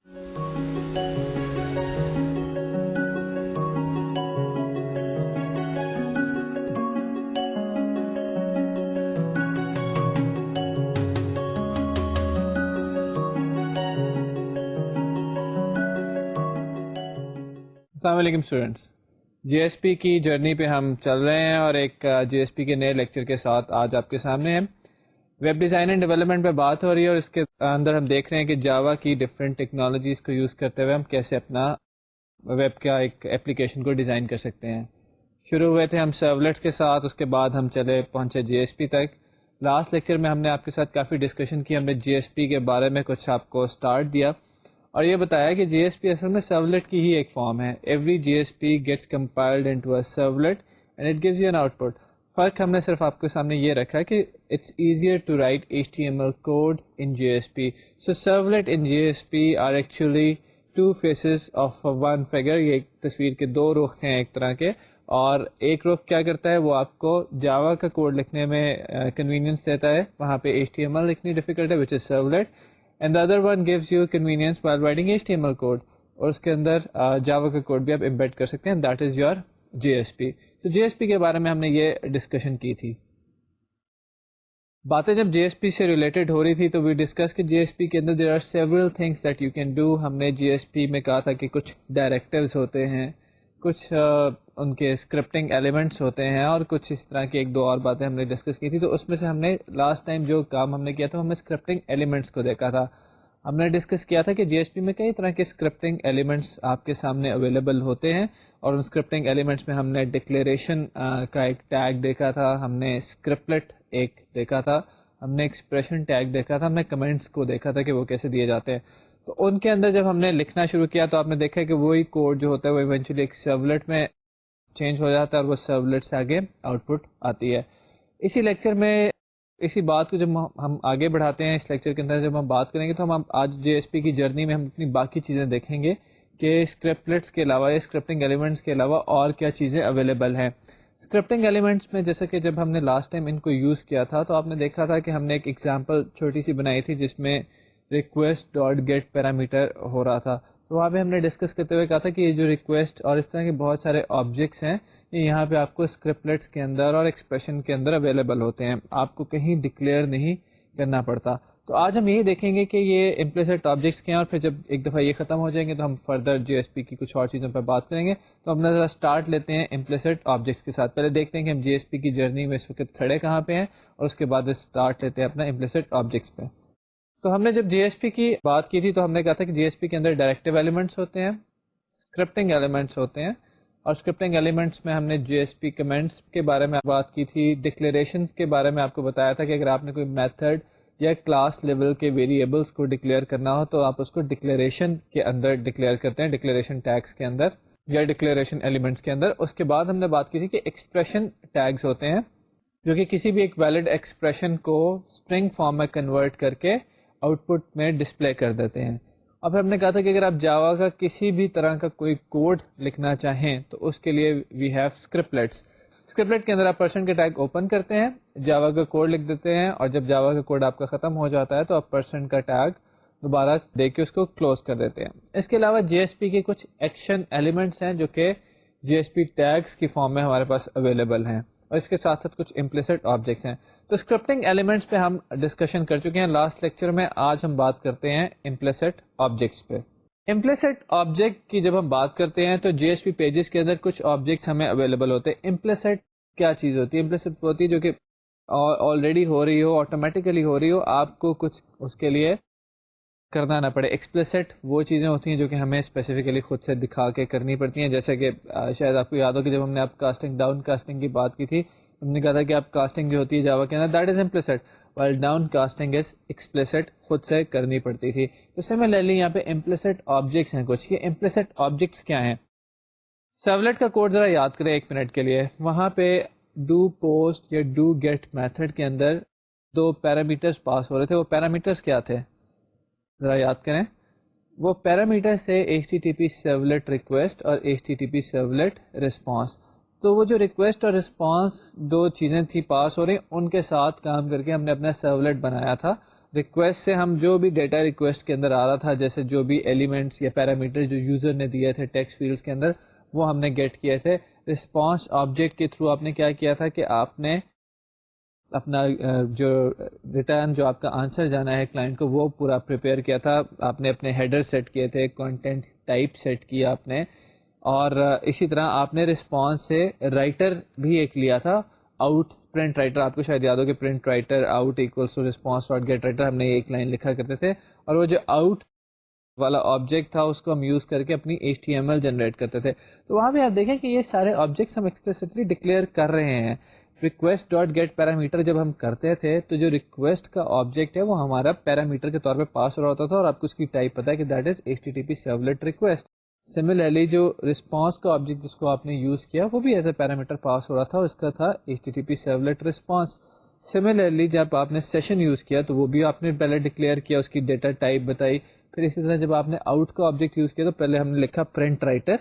السلام علیکم اسٹوڈینٹس، جی ایس پی کی جرنی پہ ہم چل رہے ہیں اور ایک جی ایس پی کے نئے لیکچر کے ساتھ آج آپ کے سامنے ہیں. ویب ڈیزائن اینڈ ڈیولپمنٹ پہ بات ہو رہی ہے اور اس کے اندر ہم دیکھ رہے ہیں کہ جاوا کی ڈفرینٹ ٹیکنالوجیز کو یوز کرتے ہوئے ہم کیسے اپنا ویب کا ایک اپلیکیشن کو ڈیزائن کر سکتے ہیں. شروع ہوئے تھے ہم سرولیٹس کے ساتھ، اس کے بعد ہم پہنچے جی ایس پی تک. لاسٹ لیکچر میں ہم نے آپ کے ساتھ کافی ڈسکشن کی، ہم نے جی ایس پی کے بارے میں کچھ آپ کو اسٹارٹ دیا اور یہ بتایا کہ جی ایس پی اصل میں سرولیٹ کی ہی ایک فارم ہے. Every J S P gets compiled into a servlet and it gives you an output. فرق ہم نے صرف آپ کے سامنے یہ رکھا کہ it's easier to write HTML code in J S P. So servlet and J S P are actually two faces of one figure. یہ ایک تصویر کے دو رخ ہیں ایک طرح کے، اور ایک رخ کیا کرتا ہے، وہ آپ کو جاوا کا کوڈ لکھنے میں کنوینئنس دیتا ہے، وہاں پہ HTML لکھنی ڈیفیکلٹ ہے which is servlet, and the other one gives you convenience while writing HTML code. اور اس کے اندر جاوا کا کوڈ بھی آپ امبیڈ کر سکتے ہیں. that is your JSP. تو JSP کے بارے میں ہم نے یہ ڈسکشن کی تھی. باتیں جب JSP سے ریلیٹڈ ہو رہی تھی تو وی ڈسکس کہ JSP کے اندر there are several things that you can do. ہم نے JSP میں کہا تھا کہ کچھ ڈائریکٹیوز ہوتے ہیں، کچھ ان کے اسکرپٹنگ ایلیمنٹس ہوتے ہیں، اور کچھ اس طرح کی ایک دو اور باتیں ہم نے ڈسکس کی تھی. تو اس میں سے ہم نے لاسٹ ٹائم جو کام ہم نے کیا تھا، ہم نے اسکرپٹنگ ایلیمنٹس کو دیکھا تھا. ہم نے ڈسکس کیا تھا کہ جی ایس پی میں کئی طرح کے اسکرپٹنگ ایلیمنٹس آپ کے سامنے اویلیبل ہوتے ہیں، اور ان اسکرپٹنگ ایلیمنٹس میں ہم نے ڈکلیریشن کا ایک ٹیگ دیکھا تھا، ہم نے اسکرپلٹ ایک دیکھا تھا، ہم نے ایکسپریشن ٹیگ دیکھا تھا، ہم نے کمنٹس کو دیکھا تھا کہ وہ کیسے دیے جاتے ہیں. تو ان کے اندر جب ہم نے لکھنا شروع کیا تو آپ نے دیکھا کہ وہی کوڈ جو ہوتا ہے وہ ایونچولی ایک سرولیٹ میں چینج ہو جاتا ہے اور وہ سرولیٹ سے آگے آؤٹ پٹ آتی ہے. اسی لیکچر میں اسی بات کو جب ہم آگے بڑھاتے ہیں، اس لیکچر کے اندر جب ہم بات کریں گے تو ہم آج جے ایس پی کی جرنی میں ہم اپنی باقی چیزیں دیکھیں گے کہ اسکرپٹلٹس کے علاوہ یا اسکرپٹنگ ایلیمنٹس کے علاوہ اور کیا چیزیں اویلیبل ہیں. اسکرپٹنگ ایلیمنٹس میں جیسا کہ جب ہم نے لاسٹ ٹائم ان کو یوز کیا تھا تو آپ نے دیکھا تھا کہ ہم نے ایک ایگزامپل چھوٹی سی بنائی تھی جس میں ریکویسٹ ڈاٹ گیٹ پیرامیٹر ہو رہا تھا. تو وہاں پہ ہم نے ڈسکس کرتے ہوئے کہا تھا کہ یہ جو ریکویسٹ اور اس طرح کے بہت سارے آبجیکٹس ہیں، یہ یہاں پہ آپ کو اسکرپٹلٹس کے اندر اور ایکسپریشن کے اندر اویلیبل ہوتے ہیں، آپ کو کہیں ڈکلیئر نہیں کرنا پڑتا. تو آج ہم یہی دیکھیں گے کہ یہ امپلیسٹ آبجیکٹس کے ہیں، اور پھر جب ایک دفعہ یہ ختم ہو جائیں گے تو ہم فردر جی ایس پی کی کچھ اور چیزوں پر بات کریں گے. تو ہم ذرا اسٹارٹ لیتے ہیں امپلیسٹ آبجیکٹس کے ساتھ. پہلے دیکھتے ہیں کہ ہم جی ایس پی کی جرنی میں اس وقت کھڑے کہاں پہ ہیں، اور اس کے بعد اسٹارٹ لیتے ہیں اپنا امپلیسٹ آبجیکٹس پہ. تو ہم نے جب جی ایس پی کی بات کی تھی تو ہم نے کہا تھا کہ جی ایس پی کے اندر ڈائریکٹیو ایلیمنٹس ہوتے ہیں، اسکرپٹنگ ایلیمنٹس ہوتے ہیں، اور اسکرپٹنگ ایلیمنٹس میں ہم نے جی ایس پی کمنٹس کے بارے میں بات کی تھی. ڈکلیریشنس کے بارے میں آپ کو بتایا تھا کہ اگر آپ نے کوئی میتھڈ یا کلاس لیول کے ویریبلس کو ڈکلیئر کرنا ہو تو آپ اس کو ڈکلیریشن کے اندر ڈکلیئر کرتے ہیں، ڈکلیریشن ٹیگس کے اندر یا ڈکلیریشن ایلیمنٹس کے اندر. اس کے بعد ہم نے بات کی تھی کہ ایکسپریشن ٹیگس ہوتے ہیں جو کہ کسی بھی ایک ویلڈ ایکسپریشن کو اسٹرنگ فارم میں کنورٹ کر کے آؤٹ پٹ میں ڈسپلے کر دیتے ہیں. اب ہم نے کہا تھا کہ اگر آپ جاوا کا کسی بھی طرح کا کوئی کوڈ لکھنا چاہیں تو اس کے لیے وی ہیو اسکرپلٹس. اسکرپلٹ کے اندر آپ پرسن کے ٹیگ اوپن کرتے ہیں، جاوا کا کوڈ لکھ دیتے ہیں، اور جب جاوا کا کوڈ آپ کا ختم ہو جاتا ہے تو آپ پرسن کا ٹیگ دوبارہ دے کے اس کو کلوز کر دیتے ہیں. اس کے علاوہ جی ایس پی کے کچھ ایکشن ایلیمنٹس ہیں جو کہ جی ایس پی ٹیگس کی فارم میں ہمارے پاس اویلیبل ہیں، اور اس کے ساتھ ساتھ کچھ امپلیسٹ آبجیکٹس ہیں. تو اسکرپٹنگ ایلیمنٹس پہ ہم ڈسکشن کر چکے ہیں لاسٹ لیکچر میں. آج ہم بات کرتے ہیں امپلیسٹ آبجیکٹس پہ. امپلیسٹ آبجیکٹ کی جب ہم بات کرتے ہیں تو جی ایس پی پیجز کے اندر کچھ آبجیکٹس ہمیں اویلیبل ہوتے ہیں. امپلیسٹ کیا چیز ہوتی ہے؟ امپلیسٹ ہوتی ہے جو کہ آلریڈی ہو رہی ہو، آٹومیٹیکلی ہو رہی ہو، آپ کو کچھ اس کے لیے کرنا نہ پڑے. ایکسپلیسٹ وہ چیزیں ہوتی ہیں جو کہ ہمیں اسپیسیفکلی خود سے دکھا کے کرنی پڑتی ہیں، جیسے کہ شاید آپ کو یاد ہو کہ جب ہم نے آپ کاسٹنگ ڈاؤن کاسٹنگ کی بات کی تھی، ہم نے کہا تھا کہ آپ کاسٹنگ جو ہوتی ہے جاوا کے اندر that is implicit, while down casting is explicit, خود سے کرنی پڑتی تھی. تو سملرلی یہاں پہ امپلیسٹ آبجیکٹس ہیں کچھ. یہ امپلیسٹ آبجیکٹس کیا ہیں؟ سرولیٹ کا کوڈ ذرا یاد کریں ایک منٹ کے لیے. وہاں پہ ڈو پوسٹ یا ڈو گیٹ میتھڈ کے اندر دو پیرامیٹرز پاس ہو رہے تھے. وہ پیرامیٹرز کیا تھے ذرا یاد کریں؟ وہ پیرامیٹر سے H T T P servlet request اور H T T P servlet response. تو وہ جو ریکویسٹ اور رسپانس دو چیزیں تھی پاس ہو رہی، ان کے ساتھ کام کر کے ہم نے اپنا سرولیٹ بنایا تھا. ریکویسٹ سے ہم جو بھی ڈیٹا ریکویسٹ کے اندر آ رہا تھا، جیسے جو بھی ایلیمنٹس یا پیرامیٹر جو یوزر نے دیے تھے ٹیکسٹ فیلڈس کے اندر، وہ ہم نے گیٹ کیے تھے. رسپانس آبجیکٹ کے تھرو آپ نے کیا کیا تھا کہ آپ نے اپنا جو ریٹرن جو آپ کا آنسر جانا ہے کلائنٹ کو وہ پورا پریپیئر کیا تھا. آپ نے اپنے ہیڈر سیٹ کیے تھے، کانٹینٹ ٹائپ سیٹ کیا آپ نے، اور اسی طرح آپ نے رسپانس سے رائٹر بھی ایک لیا تھا، آؤٹ پرنٹ رائٹر. آپ کو شاید یاد ہو کہ print writer out equals to response dot get writer, ہم نے ایک لائن لکھا کرتے تھے، اور وہ جو آؤٹ والا آبجیکٹ تھا اس کو ہم یوز کر کے اپنی HTML جنریٹ کرتے تھے. تو وہاں پہ آپ دیکھیں کہ یہ سارے آبجیکٹس ہم ایکسپلیسٹلی ڈکلیئر کر رہے ہیں. ریکویسٹ ڈاٹ گیٹ پیرامیٹر جب ہم کرتے تھے تو جو ریکویسٹ کا آبجیکٹ ہے وہ ہمارا پیرامیٹر کے طور پہ پاس ہو رہا ہوتا تھا، اور آپ کو اس کی ٹائپ پتا ہے کہ that is HTTP servlet request. Similarly جو رسپانس کا آبجیکٹ جس کو آپ نے یوز کیا وہ بھی ایز اے پیرامیٹر پاس ہو رہا تھا، اس کا تھا HTTP سرولیٹ رسپانس. سملرلی جب آپ نے سیشن یوز کیا تو وہ بھی آپ نے پہلے ڈکلیئر کیا، اس کی ڈیٹا ٹائپ بتائی. پھر اسی طرح جب آپ نے آؤٹ کا آبجیکٹ یوز کیا تو پہلے ہم نے لکھا print writer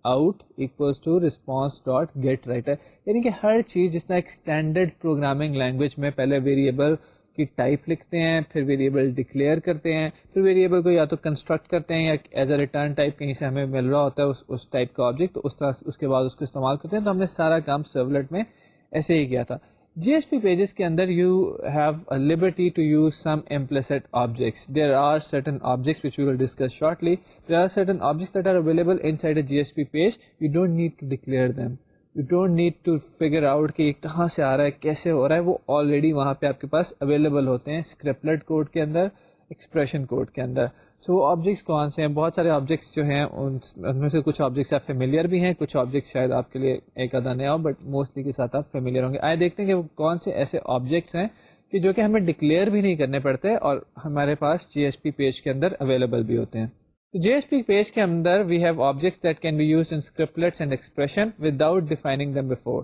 out equals to response dot get writer. یعنی کہ ہر چیز جس طرح ایک اسٹینڈرڈ پروگرامنگ لینگویج میں پہلے ویریبل کی ٹائپ لکھتے ہیں، پھر ویریبل ڈکلیئر کرتے ہیں، پھر ویریبل کو یا تو کنسٹرکٹ کرتے ہیں یا ایز اے ریٹرن ٹائپ کہیں سے ہمیں مل رہا ہوتا ہے اس ٹائپ کا آبجیکٹ، تو اس طرح اس کے بعد اس کو استعمال کرتے ہیں. تو ہم نے سارا کام سرولیٹ میں ایسے ہی کیا تھا. GSP پیجز کے اندر you have a liberty to use some implicit objects. There are certain objects which we will discuss shortly. There are certain objects that are available inside a GSP page. You don't need to declare them. You don't need to figure out کہ یہ کہاں سے آ رہا ہے، کیسے ہو رہا ہے. وہ آلریڈی وہاں پہ آپ کے پاس اویلیبل ہوتے ہیں اسکرپلٹ کوڈ کے اندر، ایکسپریشن کوڈ کے اندر. سو آبجیکٹس کون سے ہیں؟ بہت سارے آبجیکٹس جو ہیں ان میں سے کچھ آبجیکٹس آپ فیملیئر بھی ہیں، کچھ آبجیکٹس شاید آپ کے لیے ایک آدھا نیا ہو، بٹ موسٹلی کے ساتھ آپ فیملیئر ہوں گے. آئے دیکھتے ہیں کہ وہ کون سے ایسے آبجیکٹس ہیں کہ جو کہ ہمیں ڈکلیئر بھی نہیں کرنے پڑتے اور ہمارے پاس GSP پیج کے اندر اویلیبل بھی ہوتے ہیں. تو GSP پیج کے اندر we have objects that can be used in scriptlets and expression without defining them before.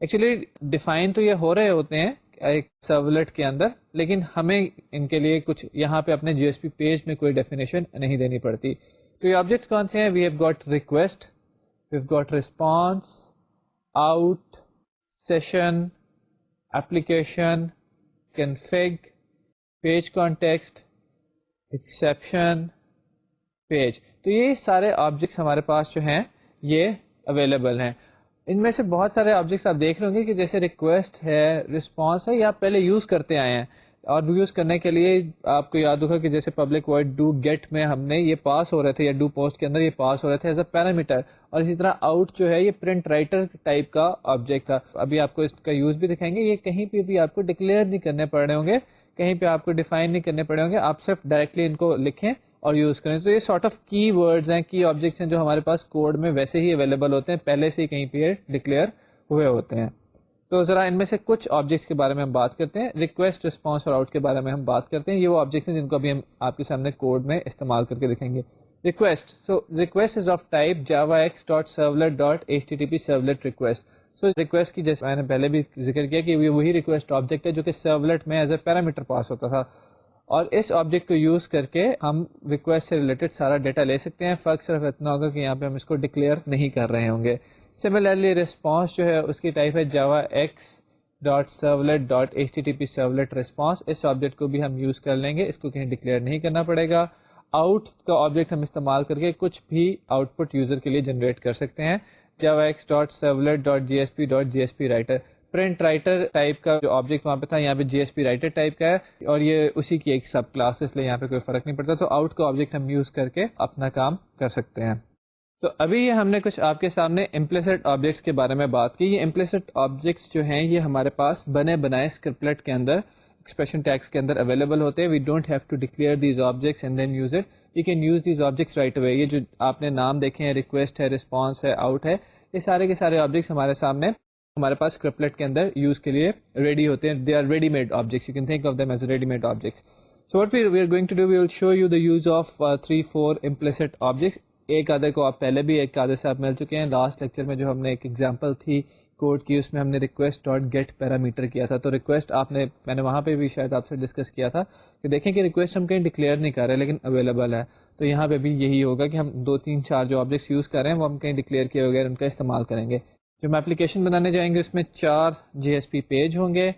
Actually define تو یہ ہو رہے ہوتے ہیں ایک سرولیٹ کے اندر، لیکن ہمیں ان کے لیے کچھ یہاں پہ اپنے GSP پیج میں کوئی ڈیفینیشن نہیں دینی پڑتی. تو یہ آبجیکٹس کون سے ہیں؟ We have got request, we have got response, out, session, application, config, page context, exception, page. تو یہ سارے آبجیکٹس ہمارے پاس جو ہیں یہ اویلیبل ہیں. ان میں سے بہت سارے آبجیکٹس آپ دیکھ رہے ہوں گے کہ جیسے ریکویسٹ ہے، رسپانس ہے، یہ آپ پہلے یوز کرتے آئے ہیں، اور یوز کرنے کے لیے آپ کو یاد ہوگا کہ جیسے پبلک وائڈ ڈو گیٹ میں ہم نے یہ پاس ہو رہے تھے، یا ڈو پوسٹ کے اندر یہ پاس ہو رہے تھے ایز اے پیرامیٹر. اور اسی طرح آؤٹ جو ہے یہ پرنٹ رائٹر ٹائپ کا آبجیکٹ تھا. ابھی آپ کو اس کا یوز بھی دکھائیں گے. یہ کہیں پہ بھی آپ کو ڈکلیئر نہیں کرنے پڑ رہے ہوں گے، کہیں پہ آپ کو ڈیفائن نہیں کرنے پڑے ہوں گے، آپ صرف ڈائریکٹلی ان کو لکھیں اور یوز کریں. تو یہ سارٹ آف کی ورڈز ہیں، کی آبجیکٹس ہیں جو ہمارے پاس کوڈ میں ویسے ہی اویلیبل ہوتے ہیں، پہلے سے ہی کہیں پہ ڈکلیئر ہوئے ہوتے ہیں. تو ذرا ان میں سے کچھ آبجیکٹس کے بارے میں ہم بات کرتے ہیں. ریکویسٹ، رسپانس اور آؤٹ کے بارے میں ہم بات کرتے ہیں. یہ وہ آبجیکٹس ہیں جن کو ابھی ہم آپ کے سامنے کوڈ میں استعمال کر کے دکھیں گے. Request, so request is of type javax.servlet.http servlet request. So request کی جیسے میں نے پہلے بھی ذکر کیا کہ وہی ریکویسٹ آبجیکٹ ہے جو کہ سرولیٹ میں ایز اے پیرامیٹر پاس ہوتا تھا، اور اس آبجیکٹ کو یوز کر کے ہم ریکویسٹ سے ریلیٹڈ سارا ڈیٹا لے سکتے ہیں. فرق صرف اتنا ہوگا کہ یہاں پہ ہم اس کو ڈکلیئر نہیں کر رہے ہوں گے. سملرلی رسپانس جو ہے اس کی ٹائپ ہے javax.servlet.http servlet response. اس آبجیکٹ کو بھی ہم یوز کر لیں گے، اس کو کہیں ڈکلیئر نہیں کرنا پڑے گا. آؤٹ کا آبجیکٹ ہم استعمال کر کے کچھ بھی آؤٹ پٹ یوزر کے لیے جنریٹ کر سکتے ہیں. javax.servlet.jsp.jsp writer. Print writer type کا جو آبجیکٹ وہاں پہ تھا یہاں پہ GSP رائٹر ٹائپ کا ہے، اور یہ اسی کی ایک سب کلاس ہے، اس لیے یہاں پہ کوئی فرق نہیں پڑتا. تو آؤٹ کا آبجیکٹ ہم یوز کر کے اپنا کام کر سکتے ہیں. تو ابھی یہ ہم نے کچھ آپ کے سامنے امپلیسٹ آبجیکٹس کے بارے میں بات کی. یہ امپلیسٹ آبجیکٹس جو ہیں یہ ہمارے پاس بنے بنائے اسکرپلٹ کے اندر، ایکسپریشن ٹیگس کے اندر اویلیبل ہوتے ہیں. We don't have to declare these objects and then use it. You can use these objects right away. یہ جو آپ نے نام دیکھے ہیں، ریکویسٹ ہے، رسپانس ہے، آؤٹ ہے، یہ سارے کے سارے آبجیکٹس ہمارے سامنے ہمارے پاس اسکرپلٹ کے اندر یوز کے لیے ریڈی ہوتے ہیں. They are ready made objects. You can think of them as ready made objects. So what we are going to do, we will show you the use of 3-4 implicit objects. ایک آدھے کو آپ پہلے بھی ایک آدھے سے آپ مل چکے ہیں. لاسٹ لیکچر میں جو ہم نے ایک ایگزامپل تھی کوڈ کی، اس میں ہم نے ریکویسٹ ڈاٹ گیٹ پیرامیٹر کیا تھا. تو ریکویسٹ میں نے وہاں پہ بھی شاید آپ سے ڈسکس کیا تھا کہ دیکھیں کہ ریکویسٹ ہم کہیں ڈکلیئر نہیں کر رہے لیکن اویلیبل ہے. تو یہاں پہ بھی یہی ہوگا کہ ہم 2-3-4 جو آبجیکٹس یوز کر رہے ہیں وہ ہم کہیں ڈکلیئر کیے بغیر ان کا استعمال کریں گے. جو ہم اپلیکیشن بنانے جائیں گے اس میں 4 GSP پیج ہوں گے.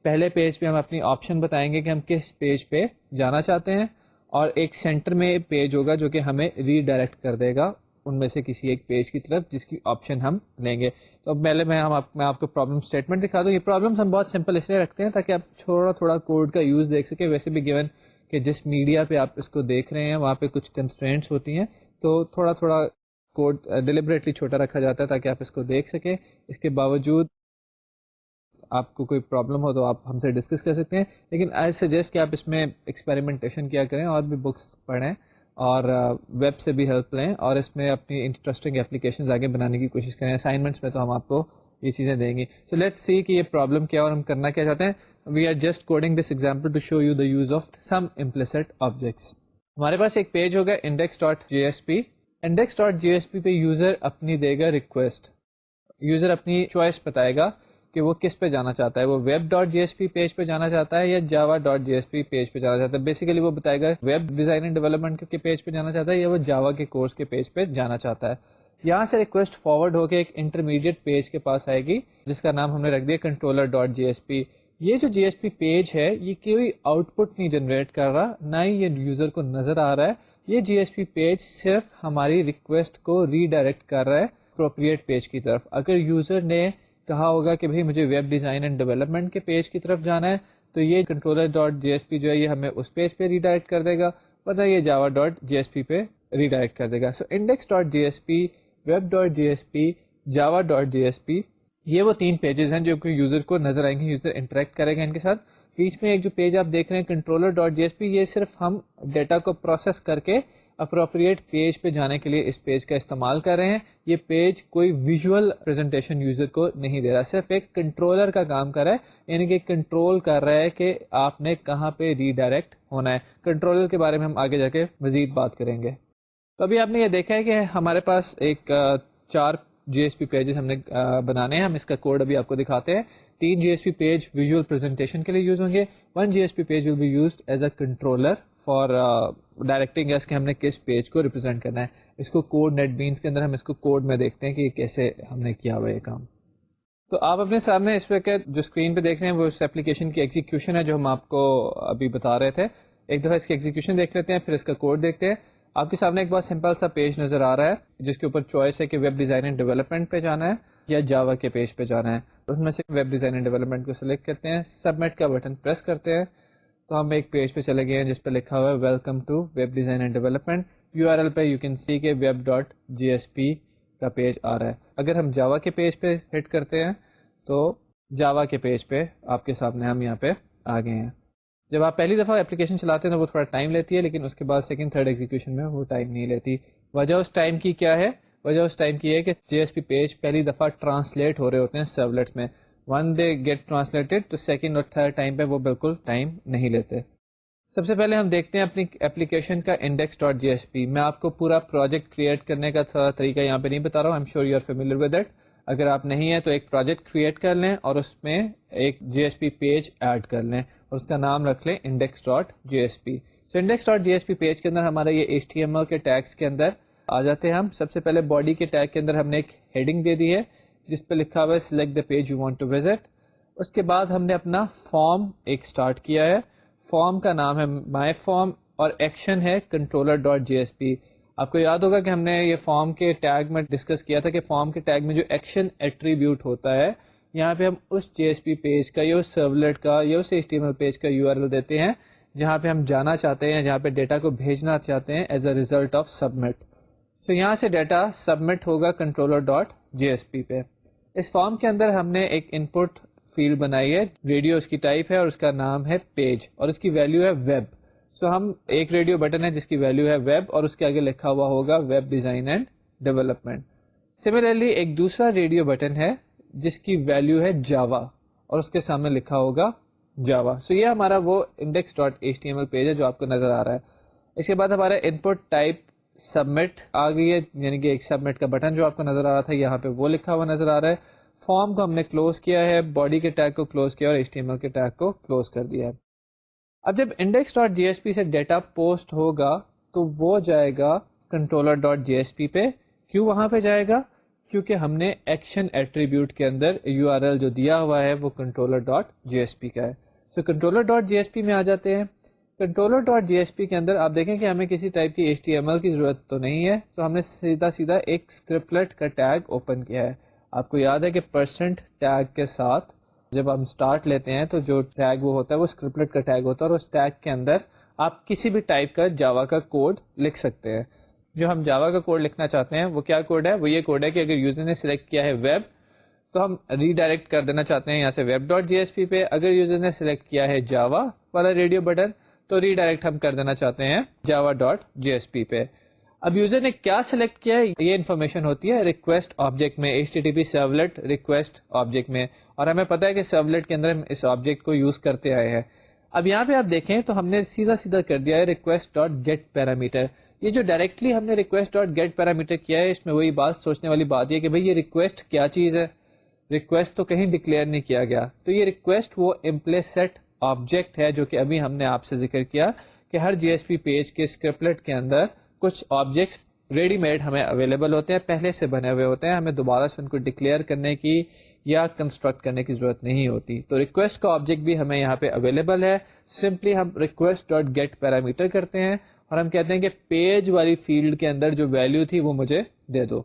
پہلے پیج پہ ہم اپنی آپشن بتائیں گے کہ ہم کس پیج پہ جانا چاہتے ہیں, اور ایک سینٹر میں پیج ہوگا جو کہ ہمیں ری ڈائریکٹ کر دے گا ان میں سے کسی ایک پیج کی طرف جس کی آپشن ہم لیں گے. تو اب پہلے میں آپ کو پرابلم اسٹیٹمنٹ دکھا دوں. یہ پرابلمس ہم بہت سمپل اس لیے رکھتے ہیں تاکہ آپ تھوڑا تھوڑا کوڈ کا یوز دیکھ سکیں. ویسے بھی گیون کہ جس میڈیا پہ آپ اس کو دیکھ رہے ہیں وہاں پہ کچھ کنسٹرینٹس ہوتی ہیں, تو تھوڑا تھوڑا کوڈ ڈیلیبریٹلی چھوٹا رکھا جاتا ہے تاکہ آپ اس کو دیکھ سکیں. اس کے باوجود آپ کو کوئی پرابلم ہو تو آپ ہم سے ڈسکس کر سکتے ہیں, لیکن آئی سجیسٹ کہ آپ اس میں ایکسپیریمنٹیشن کیا کریں اور بھی بکس پڑھیں اور ویب سے بھی ہیلپ لیں, اور اس میں اپنی انٹرسٹنگ اپلیکیشنز آگے بنانے کی کوشش کریں. اسائنمنٹس میں تو ہم آپ کو یہ چیزیں دیں گے. سو لیٹس سی کہ یہ پرابلم کیا اور ہم کرنا کیا چاہتے ہیں. We are just coding this example to show you the use of some implicit objects. ہمارے پاس ایک پیج ہوگا index.jsp. index.jsp پہ یوزر اپنی دے گا ریکویسٹ. یوزر اپنی چوائس بتائے گا کہ وہ کس پہ جانا چاہتا ہے, وہ web.jsp پیج پہ جانا چاہتا ہے یا java.jsp پیج پہ جانا چاہتا ہے. بیسیکلی وہ بتائے گا ویب ڈیزائن اینڈ ڈیولپمنٹ کے پیج پہ جانا چاہتا ہے یا وہ جاوا کے کورس کے پیج پہ جانا چاہتا ہے. یہاں سے ریکویسٹ فارورڈ ہو کے ایک انٹرمیڈیٹ پیج کے پاس آئے گی جس کا نام ہم نے رکھ دیا controller.jsp. یہ جو JSP پیج ہے یہ کوئی آؤٹ پٹ نہیں جنریٹ کر رہا, نہ ہی یہ یوزر کو نظر آ رہا ہے. یہ JSP پیج صرف ہماری ریکویسٹ کو ری ڈائریکٹ کر رہا ہے اپروپریٹ پیج کی طرف. اگر یوزر نے کہا ہوگا کہ بھئی مجھے ویب ڈیزائن اینڈ ڈیولپمنٹ کے پیج کی طرف جانا ہے تو یہ controller.jsp جو ہے یہ ہمیں اس پیج پہ ری ڈائریکٹ کر دے گا, ورنہ یہ java.jsp پہ ری ڈائریکٹ کر دے گا. سو index.jsp, web.jsp, java.jsp یہ وہ تین پیجز ہیں جو کہ یوزر کو نظر آئیں گے, یوزر انٹریکٹ کرے گا ان کے ساتھ. بیچ میں ایک جو پیج آپ دیکھ رہے ہیں controller.jsp, یہ صرف ہم ڈیٹا کو پروسیس کر کے اپروپریٹ پیج پہ جانے کے لیے اس پیج کا استعمال کر رہے ہیں. یہ پیج کوئی ویژول پریزنٹیشن یوزر کو نہیں دے رہا, صرف ایک کنٹرولر کا کام کر رہا ہے, یعنی کہ کنٹرول کر رہا ہے کہ آپ نے کہاں پہ ری ڈائریکٹ ہونا ہے. کنٹرولر کے بارے میں ہم آگے جا کے مزید بات کریں گے. تو ابھی آپ نے یہ دیکھا ہے کہ ہمارے پاس ایک 4 JSP پیجز ہم نے بنانے ہیں. ہم اس کا کوڈ ابھی آپ کو دکھاتے ہیں. 3 JSP پیج ویژول پریزنٹیشن کے لیے یوز ہوں گے. 1 JSP page will be used as a controller for directing as کہ ہم نے کس پیج کو ریپرزینٹ کرنا ہے. اس کو کوڈ نیٹ بینس کے اندر ہم اس کو کوڈ میں دیکھتے ہیں کہ کیسے ہم نے کیا ہوا یہ کام. تو آپ اپنے سامنے اس پہ جو اسکرین پہ دیکھ رہے ہیں وہ اس ایپلیکیشن کی ایگزیکیوشن ہے جو ہم آپ کو ابھی بتا رہے تھے. ایک دفعہ اس کی ایگزیکیوشن دیکھ لیتے ہیں, پھر اس کا کوڈ دیکھتے ہیں. آپ کے سامنے ایک بہت سمپل سا پیج نظر آ رہا ہے جس کے اوپر چوائس ہے کہ ویب ڈیزائن اینڈ ڈیولپمنٹ پہ جانا ہے یا جاوا کے پیج پہ جانا ہے. اس میں سے ویب ڈیزائن اینڈ ڈیولپمنٹ کو سلیکٹ کرتے ہیں, سبمٹ کا بٹن پریس کرتے ہیں تو ہم ایک پیج پہ چلے گئے ہیں جس پہ لکھا ہوا ہے welcome to web design and development. URL پہ یو کین سی کہ web.jsp کا پیج آ رہا ہے. اگر ہم جاوا کے پیج پہ ہٹ کرتے ہیں تو جاوا کے پیج پہ آپ کے سامنے ہم یہاں پہ آ گئے ہیں. جب آپ پہلی دفعہ اپلیکیشن چلاتے ہیں تو وہ تھوڑا ٹائم لیتی ہے, لیکن اس کے بعد سیکنڈ تھرڈ ایگزیکیوشن میں وہ ٹائم نہیں لیتی. وجہ اس ٹائم کی کیا ہے؟ وجہ اس ٹائم کی ہے کہ JSP پیج پہلی دفعہ ٹرانسلیٹ ہو رہے ہوتے ہیں سرولٹس میں. ون دے گیٹ ٹرانسلیٹڈ تو سیکنڈ اور تھرڈ ٹائم پہ وہ بالکل ٹائم نہیں لیتے. سب سے پہلے ہم دیکھتے ہیں اپنی اپلیکیشن کا index.jsp. میں آپ کو پورا پروجیکٹ کریٹ کرنے کا طریقہ یہاں پہ نہیں بتا رہا ہوں. I'm sure you are familiar with it. اگر آپ نہیں ہیں تو ایک پروجیکٹ کریٹ کر لیں اور اس میں ایک JSP پیج ایڈ کر لیں اور اس کا نام رکھ لیں index.jsp. سو index.jsp پیج کے اندر ہمارا یہ HTML کے ٹیگس کے اندر آ جاتے ہیں. ہم سب سے پہلے باڈی کے ٹیگ کے اندر ہم نے ایک ہیڈنگ دے دی ہے جس پہ لکھا ہوا ہے select the page you want to visit. اس کے بعد ہم نے اپنا فارم ایک سٹارٹ کیا ہے. فارم کا نام ہے مائی فارم اور ایکشن ہے controller.jsp. آپ کو یاد ہوگا کہ ہم نے یہ فارم کے ٹیگ میں ڈسکس کیا تھا کہ فارم کے ٹیگ میں جو ایکشن ایٹریبیوٹ ہوتا ہے یہاں پہ ہم اس JSP پیج کا یا اس سرولٹ کا یا اس HTML پیج کا URL دیتے ہیں جہاں پہ ہم جانا چاہتے ہیں, جہاں پہ ڈیٹا کو بھیجنا چاہتے ہیں as a result of submit. So یہاں سے ڈیٹا سبمٹ ہوگا controller.jsp پہ. اس فارم کے اندر ہم نے ایک ان پٹ فیلڈ بنائی ہے, ریڈیو اس کی ٹائپ ہے اور اس کا نام ہے پیج اور اس کی ویلیو ہے ویب. سو ہم ایک ریڈیو بٹن ہے جس کی ویلیو ہے ویب اور اس کے آگے لکھا ہوا ہوگا web design and development. Similarly ایک دوسرا ریڈیو بٹن ہے جس کی ویلیو ہے جاوا اور اس کے سامنے لکھا ہوگا جاوا. سو یہ ہمارا وہ index.html پیج ہے جو آپ کو نظر آ رہا ہے. اس کے بعد ہمارا ان پٹ ٹائپ سبمٹ آ گئی ہے, یعنی کہ ایک سبمٹ کا بٹن جو آپ کو نظر آ رہا تھا یہاں پہ وہ لکھا ہوا نظر آ رہا ہے. فارم کو ہم نے کلوز کیا ہے, باڈی کے ٹیگ کو کلوز کیا اور HTML کے ٹیگ کو کلوز کر دیا ہے. اب جب index.jsp سے ڈیٹا پوسٹ ہوگا تو وہ جائے گا controller.jsp پہ. کیوں وہاں پہ جائے گا؟ کیونکہ ہم نے ایکشن ایٹریبیوٹ کے اندر URL جو دیا ہوا ہے وہ controller.jsp کا ہے. سو controller.jsp میں آ جاتے ہیں. controller.jsp کے اندر آپ دیکھیں کہ ہمیں کسی ٹائپ کی HTML کی ضرورت تو نہیں ہے, تو ہم نے سیدھا ایک اسکرپلٹ کا ٹیگ اوپن کیا ہے. آپ کو یاد ہے کہ پرسنٹ ٹیگ کے ساتھ جب ہم اسٹارٹ لیتے ہیں تو جو ٹیگ وہ ہوتا ہے وہ اسکرپلٹ کا ٹیگ ہوتا ہے, اور اس ٹیگ کے اندر آپ کسی بھی ٹائپ کا جاوا کا کوڈ لکھ سکتے ہیں. جو ہم جاوا کا کوڈ لکھنا چاہتے ہیں وہ کیا کوڈ ہے؟ وہ یہ کوڈ ہے کہ اگر یوزر نے سلیکٹ کیا ہے ویب تو ہم ریڈائریکٹ کر دینا چاہتے ہیں یہاں سے web.jsp پہ. اگر یوزر نے سلیکٹ کیا ہے جاوا والا ریڈیو بٹن تو ریڈائریکٹ ہم کر دینا چاہتے ہیں java.jsp پہ. اب یوزر نے کیا سلیکٹ کیا ہے یہ انفارمیشن ہوتی ہے ریکویسٹ آبجیکٹ میں, HTTP سرولٹ ریکویسٹ آبجیکٹ میں, اور ہمیں پتا ہے کہ سرولٹ کے اندر ہم اس آبجیکٹ کو یوز کرتے آئے ہیں. اب یہاں پہ آپ دیکھیں تو ہم نے سیدھا کر دیا ہے request.get پیرامیٹر. یہ جو ڈائریکٹلی ہم نے request.get پیرامیٹر کیا ہے اس میں وہی بات سوچنے والی بات یہ کہ بھئی یہ ریکویسٹ کیا چیز ہے. ریکویسٹ تو کہیں ڈکلیئر نہیں کیا گیا, تو یہ ریکویسٹ وہ امپلیسٹ آبجیکٹ ہے جو کہ ابھی ہم نے آپ سے ذکر کیا کہ ہر JSP پیج کے اسکرپلٹ کے اندر کچھ آبجیکٹس ریڈی میڈ ہمیں اویلیبل ہوتے ہیں, پہلے سے بنے ہوئے ہوتے ہیں, ہمیں دوبارہ سے ان کو ڈکلیئر کرنے کی یا کنسٹرکٹ کرنے کی ضرورت نہیں ہوتی. تو ریکویسٹ کا آبجیکٹ بھی ہمیں یہاں پہ اویلیبل ہے. سمپلی ہم request.get پیرامیٹر کرتے ہیں اور ہم کہتے ہیں کہ پیج والی فیلڈ کے اندر جو ویلیو تھی وہ مجھے دے دو.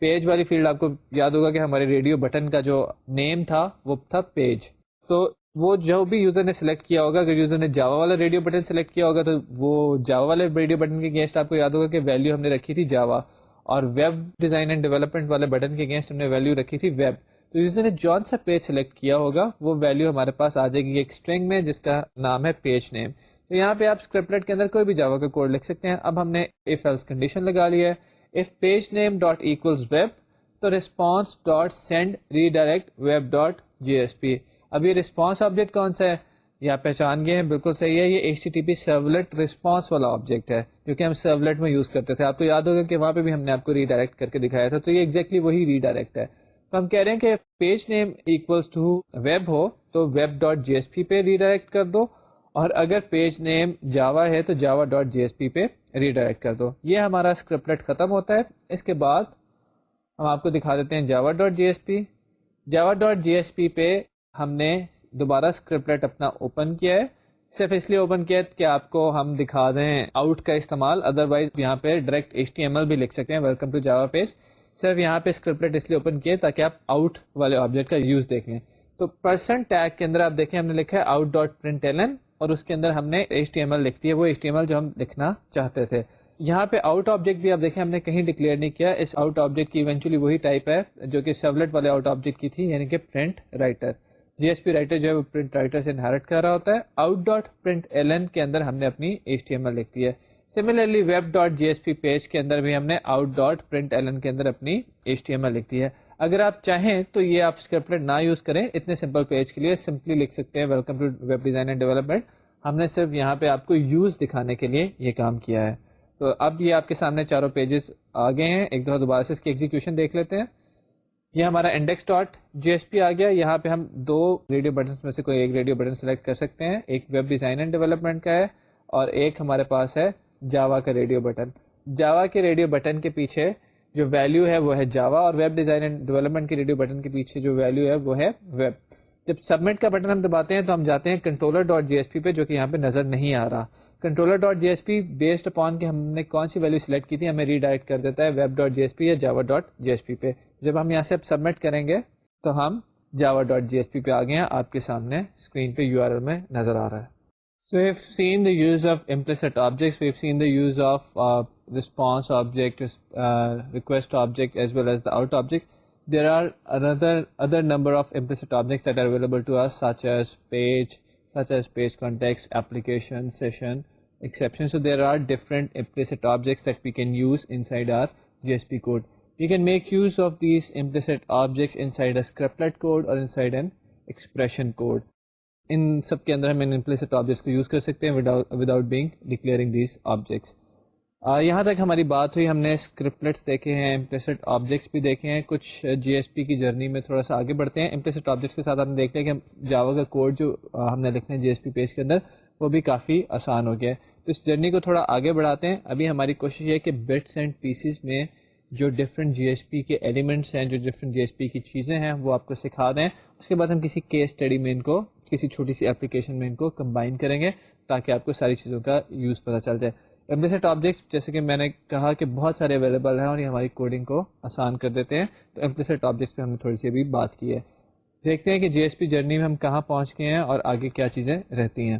پیج والی فیلڈ آپ کو یاد ہوگا کہ ہمارے ریڈیو بٹن کا جو نیم تھا وہ تھا پیج. تو وہ جو بھی یوزر نے سلیکٹ کیا ہوگا, اگر یوزر نے جاوا والا ریڈیو بٹن سلیکٹ کیا ہوگا تو وہ جاوا والے ریڈیو بٹن کے اگینسٹ آپ کو یاد ہوگا کہ ویلیو ہم نے رکھی تھی جاوا, اور ویب ڈیزائن اینڈ ڈیولپمنٹ والے بٹن کے اگینسٹ ہم نے ویلیو رکھی تھی ویب. تو یوزر نے جون سا پیج سلیکٹ کیا ہوگا وہ ویلیو ہمارے پاس آ جائے گی ایک اسٹرنگ میں جس کا نام ہے پیج نیم. تو یہاں پہ آپ اسکرپلٹ کے اندر کوئی بھی جاوا کا کوڈ لکھ سکتے ہیں. اب ہم نے if else کنڈیشن لگا لی ہے, if page name dot equals web تو response dot send redirect web dot JSP. اب یہ رسپانس آبجیکٹ کون سا ہے یہ آپ پہچان گئے ہیں, بالکل صحیح ہے, یہ HTTP سرولٹ رسپانس والا آبجیکٹ ہے جو کہ ہم سرولٹ میں یوز کرتے تھے. آپ کو یاد ہوگا کہ وہاں پہ بھی ہم نے آپ کو ریڈائریکٹ کر کے دکھایا تھا, تو یہ ایگزیکٹلی وہی ریڈائریکٹ ہے. تو ہم کہہ رہے ہیں کہ page name equals to web ہو تو ویب ڈاٹ JSP پہ ریڈائریکٹ کر دو, اور اگر پیج نیم جاوا ہے تو جاوا ڈاٹ JSP پہ ریڈائریکٹ کر دو. یہ ہمارا اسکرپلٹ ختم ہوتا ہے. اس کے بعد ہم آپ کو دکھا دیتے ہیں جاوا ڈاٹ JSP. جاوا ڈاٹ JSP پہ ہم نے دوبارہ اسکرپلٹ اپنا اوپن کیا ہے, صرف اس لیے اوپن کیا ہے کہ آپ کو ہم دکھا دیں آؤٹ کا استعمال, ادروائز یہاں پہ ڈائریکٹ HTML بھی لکھ سکتے ہیں ویلکم ٹو جاوا پیج. صرف یہاں پہ اسکرپلٹ اس لیے اوپن کیے تاکہ آپ آؤٹ والے آبجیکٹ کا یوز دیکھ لیں. تو پرسنٹ ٹیگ کے اندر آپ دیکھیں ہم نے لکھا ہے آؤٹ ڈاٹ println, اور اس کے اندر ہم نے HTML لکھ دی ہے, وہ HTML جو ہم لکھنا چاہتے تھے. یہاں پہ آؤٹ آبجیکٹ بھی آپ دیکھیں ہم نے کہیں ڈکلیئر نہیں کیا. اس آؤٹ آبجیکٹ کی ایونچولی وہی ٹائپ ہے جو کہ سرولٹ والے آؤٹ آبجیکٹ کی تھی, یعنی کہ پرنٹ رائٹر. JSP رائٹر جو ہے وہ پرنٹ رائٹر سے انہیرٹ کر رہا ہوتا ہے. آؤٹ ڈاٹ println کے اندر ہم نے اپنی HTML لکھ دی ہے. Similarly web dot JSP page کے اندر بھی ہم نے آؤٹ ڈاٹ println کے اندر اپنی HTML لکھ دی ہے. اگر آپ چاہیں تو یہ آپ اسکرپلٹ نہ یوز کریں, اتنے سمپل پیج کے لیے سمپلی لکھ سکتے ہیں welcome to web design and development. ہم نے صرف یہاں پہ آپ کو یوز دکھانے کے لیے یہ کام کیا ہے. تو اب یہ آپ کے سامنے چاروں پیجز آ گئے ہیں. ایک دفعہ دوبارہ سے اس کی ایگزیکیوشن دیکھ لیتے ہیں. یہ ہمارا انڈیکس ڈاٹ JSP آ گیا. یہاں پہ ہم دو ریڈیو بٹنس میں سے کوئی ایک ریڈیو بٹن سلیکٹ کر سکتے ہیں, ایک ویب ڈیزائن اینڈ ڈیولپمنٹ کا ہے اور ایک ہمارے پاس ہے جاوا کا ریڈیو بٹن. جاوا کے ریڈیو بٹن کے پیچھے جو ویلیو ہے وہ ہے جاوا, اور ویب ڈیزائن اینڈ ڈیولپمنٹ کے ریڈیو بٹن کے پیچھے جو ویلیو ہے وہ ہے ویب. جب سبمٹ کا بٹن ہم دباتے ہیں تو ہم جاتے ہیں controller.jsp پہ, جو کہ یہاں پہ نظر نہیں آ رہا. controller.jsp بیسڈ اپون کہ ہم نے کون سی ویلیو سلیکٹ کی تھی ہمیں ریڈائریکٹ کر دیتا ہے web.jsp یا java.jsp پہ. جب ہم یہاں سے سبمٹ کریں گے تو ہم java.jsp پہ آ گئے ہیں, آپ کے سامنے اسکرین پہ URL میں نظر آ رہا ہے. So we've seen the use of implicit objects, we've seen the use of response object, request object as well as the out object. There are other number of implicit objects that are available to us such as page context, application, session, exception. So there are different implicit objects that we can use inside our JSP code. We can make use of these implicit objects inside a scriptlet code or inside an expression code. ان سب کے اندر ہم ان implicit objects کو use کر سکتے ہیں without being declaring these objects. یہاں تک ہماری بات ہوئی, ہم نے اسکرپلٹس دیکھے ہیں, implicit objects بھی دیکھے ہیں. کچھ JSP کی جرنی میں تھوڑا سا آگے بڑھتے ہیں. implicit objects کے ساتھ ہم نے دیکھ لیا کہ جاوا کا کوڈ جو ہم نے لکھنا ہے JSP پیج کے اندر وہ بھی کافی آسان ہو گیا ہے. تو اس جرنی کو تھوڑا آگے بڑھاتے ہیں. ابھی ہماری کوشش ہے کہ بٹس اینڈ پیسز میں جو ڈفرینٹ جی ایس پی کے ایلیمنٹس ہیں, جو ڈفرینٹ جی ایس پی کی چیزیں ہیں وہ آپ کو سکھا دیں. اس کے بعد ہم کسی کیس اسٹڈی میں ان کو, کسی چھوٹی سی اپلیکیشن میں ان کو کمبائن کریں گے تاکہ آپ کو ساری چیزوں کا یوز پتہ چل جائے. امپلیسٹ آبجیکٹس جیسے کہ میں نے کہا کہ بہت سارے اویلیبل ہیں اور یہ ہماری کوڈنگ کو آسان کر دیتے ہیں. تو امپلیسٹ آبجیکٹس پہ ہم نے تھوڑی سی ابھی بات کی ہے. دیکھتے ہیں کہ جی ایس پی جرنی میں ہم کہاں پہنچ گئے ہیں اور آگے کیا چیزیں رہتی ہیں.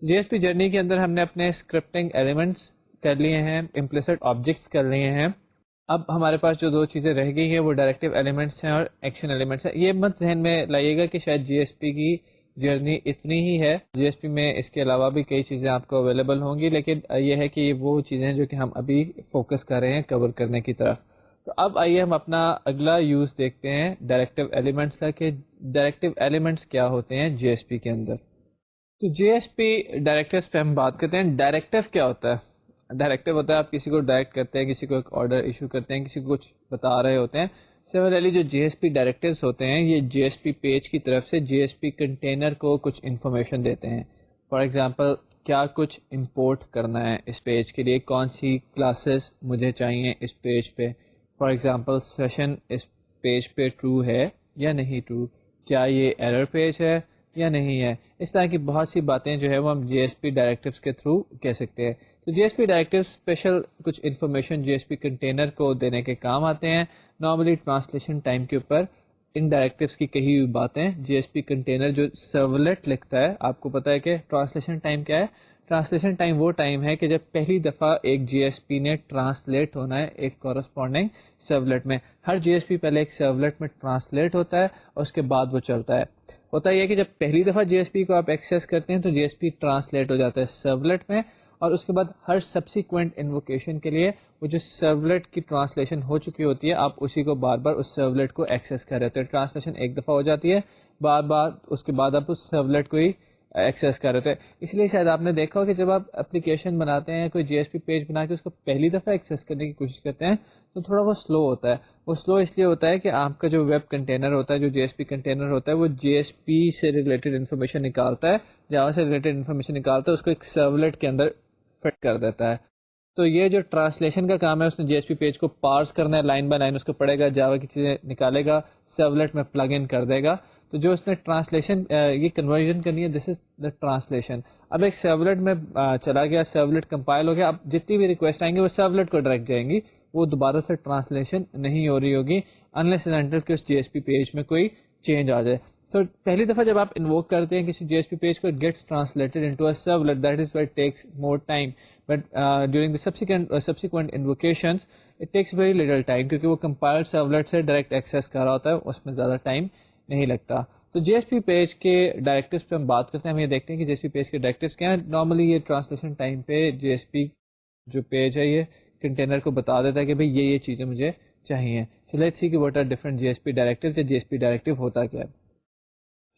جی ایس پی جرنی کے اندر ہم نے اپنے اسکرپٹنگ ایلیمنٹس کر لیے ہیں, امپلیسٹ آبجیکٹس کر لیے ہیں. اب ہمارے پاس جو دو چیزیں رہ گئی ہیں وہ ڈائریکٹیو ایلیمنٹس ہیں اور ایکشن ایلیمنٹس ہیں. یہ مت ذہن میں لائیے گا کہ شاید جی ایس پی کی جرنی اتنی ہی ہے, جی ایس پی میں اس کے علاوہ بھی کئی چیزیں آپ کو اویلیبل ہوں گی, لیکن یہ ہے کہ یہ وہ چیزیں ہیں جو کہ ہم ابھی فوکس کر رہے ہیں کور کرنے کی طرف. تو اب آئیے ہم اپنا اگلا یوز دیکھتے ہیں ڈائریکٹیو ایلیمنٹس کا, کہ ڈائریکٹیو ایلیمنٹس کیا ہوتے ہیں جی ایس پی کے اندر. تو جی ایس پی ڈائریکٹیوز پہ ہم بات کرتے ہیں. ڈائریکٹیو کیا ہوتا ہے؟ ڈائریکٹیو ہوتا ہے آپ کسی کو ڈائریکٹ کرتے ہیں, کسی کو ایک آرڈر ایشو کرتے ہیں, کسی کو کچھ بتا رہے ہوتے ہیں. سملرلی جو جی ایس پی ڈائریکٹیوز ہوتے ہیں یہ جی ایس پی پیج کی طرف سے جی ایس پی کنٹینر کو کچھ انفارمیشن دیتے ہیں. فار ایگزامپل کیا کچھ امپورٹ کرنا ہے اس پیج کے لیے, کون سی کلاسز مجھے چاہیے اس پیج پہ. فار ایگزامپل سیشن اس پیج پہ ٹرو ہے یا نہیں ٹرو, کیا یہ ایرر پیج ہے یا نہیں ہے. اس طرح کی بہت سی باتیں جو ہے وہ ہم جی ایس پی ڈائریکٹیوز کے تھرو کہہ سکتے ہیں. تو جی ایس پی ڈائریکٹیو اسپیشل کچھ انفارمیشن جی ایس پی کنٹینر کو دینے کے کام آتے ہیں. نارملی ٹرانسلیشن ٹائم کے اوپر ان ڈائریکٹیوز کی کہی ہوئی باتیں جی ایس پی کنٹینر جو سرورلیٹ لکھتا ہے, آپ کو پتا ہے کہ ٹرانسلیشن ٹائم کیا ہے. ٹرانسلیشن ٹائم وہ ٹائم ہے کہ جب پہلی دفعہ ایک جی ایس پی نے ٹرانسلیٹ ہونا ہے ایک کورسپونڈنگ سرورلیٹ میں. ہر جی ایس پی پہلے ایک سرورلیٹ میں ٹرانسلیٹ ہوتا ہے اور اس کے بعد وہ چلتا ہے. ہوتا یہ ہے کہ جب پہلی دفعہ جی ایس پی کو آپ ایکسیس کرتے ہیں تو جی ایس پی ٹرانسلیٹ ہو جاتا ہے سرورلیٹ میں, اور اس کے بعد ہر سبسیکوینٹ انووکیشن کے لیے وہ جو سرورلیٹ کی ٹرانسلیشن ہو چکی ہوتی ہے آپ اسی کو بار بار اس سرورلیٹ کو ایکسیس کر رہے ہوتے ہیں. ٹرانسلیشن ایک دفعہ ہو جاتی ہے, بار بار اس کے بعد آپ اس سرورلیٹ کو ہی ایکسیس کر رہے ہوتے ہیں. اس لیے شاید آپ نے دیکھا ہو کہ جب آپ اپلیکیشن بناتے ہیں, کوئی جی ایس پی پیج بنا کے اس کو پہلی دفعہ ایکسیس کرنے کی کوشش کرتے ہیں تو تھوڑا وہ سلو ہوتا ہے. وہ سلو اس لیے ہوتا ہے کہ آپ کا جو ویب کنٹینر ہوتا ہے, جو جی ایس پی کنٹینر ہوتا ہے, وہ جی ایس پی سے ریلیٹڈ انفارمیشن نکالتا ہے, جاوا سے ریلیٹڈ انفارمیشن نکالتا ہے, اس کو ایک سرورلیٹ کے اندر فٹ کر دیتا ہے. تو یہ جو ٹرانسلیشن کا کام ہے اس نے جی ایس پی پیج کو پارس کرنا ہے, لائن بائی لائن اس کو پڑھے گا, جاوا کی چیزیں نکالے گا, سرورلیٹ میں پلگ ان کر دے گا. تو جو اس نے ٹرانسلیشن یہ کنورژن کرنی ہے, دس از دا ٹرانسلیشن. اب ایک سرورلیٹ میں چلا گیا, سرورلیٹ کمپائل ہو گیا, اب جتنی بھی ریکویسٹ آئیں گی وہ سرورلیٹ کو ڈائریکٹ جائیں گی, وہ دوبارہ سے ٹرانسلیشن نہیں ہو رہی ہوگی انلیس اینڈ انٹل کہ اس جی ایس پی پیج میں کوئی چینج آ جائے. تو پہلی دفعہ جب آپ انووک کرتے ہیں کسی جی ایس پی پیج کو, gets translated into a servlet, that is why it takes more time. But during the subsequent invocations it takes very little time, کیونکہ وہ compiled servlet سے ڈائریکٹ ایکسیس کر رہا ہوتا ہے, اس میں زیادہ ٹائم نہیں لگتا. تو جی ایس پی پیج کے ڈائریکٹیوز پہ ہم بات کرتے ہیں. ہم یہ دیکھتے ہیں کہ جی ایس پی پیج کے ڈائریکٹیوز کیا ہیں. نارملی یہ ٹرانسلیشن ٹائم پہ جی ایس پی جو پیج ہے یہ کنٹینر کو بتا دیتا ہے کہ بھائی یہ چیزیں مجھے چاہیے. So let's see کہ what are different J S P directives, یا جی ایس پی ڈائریکٹیو ہوتا کیا ہے.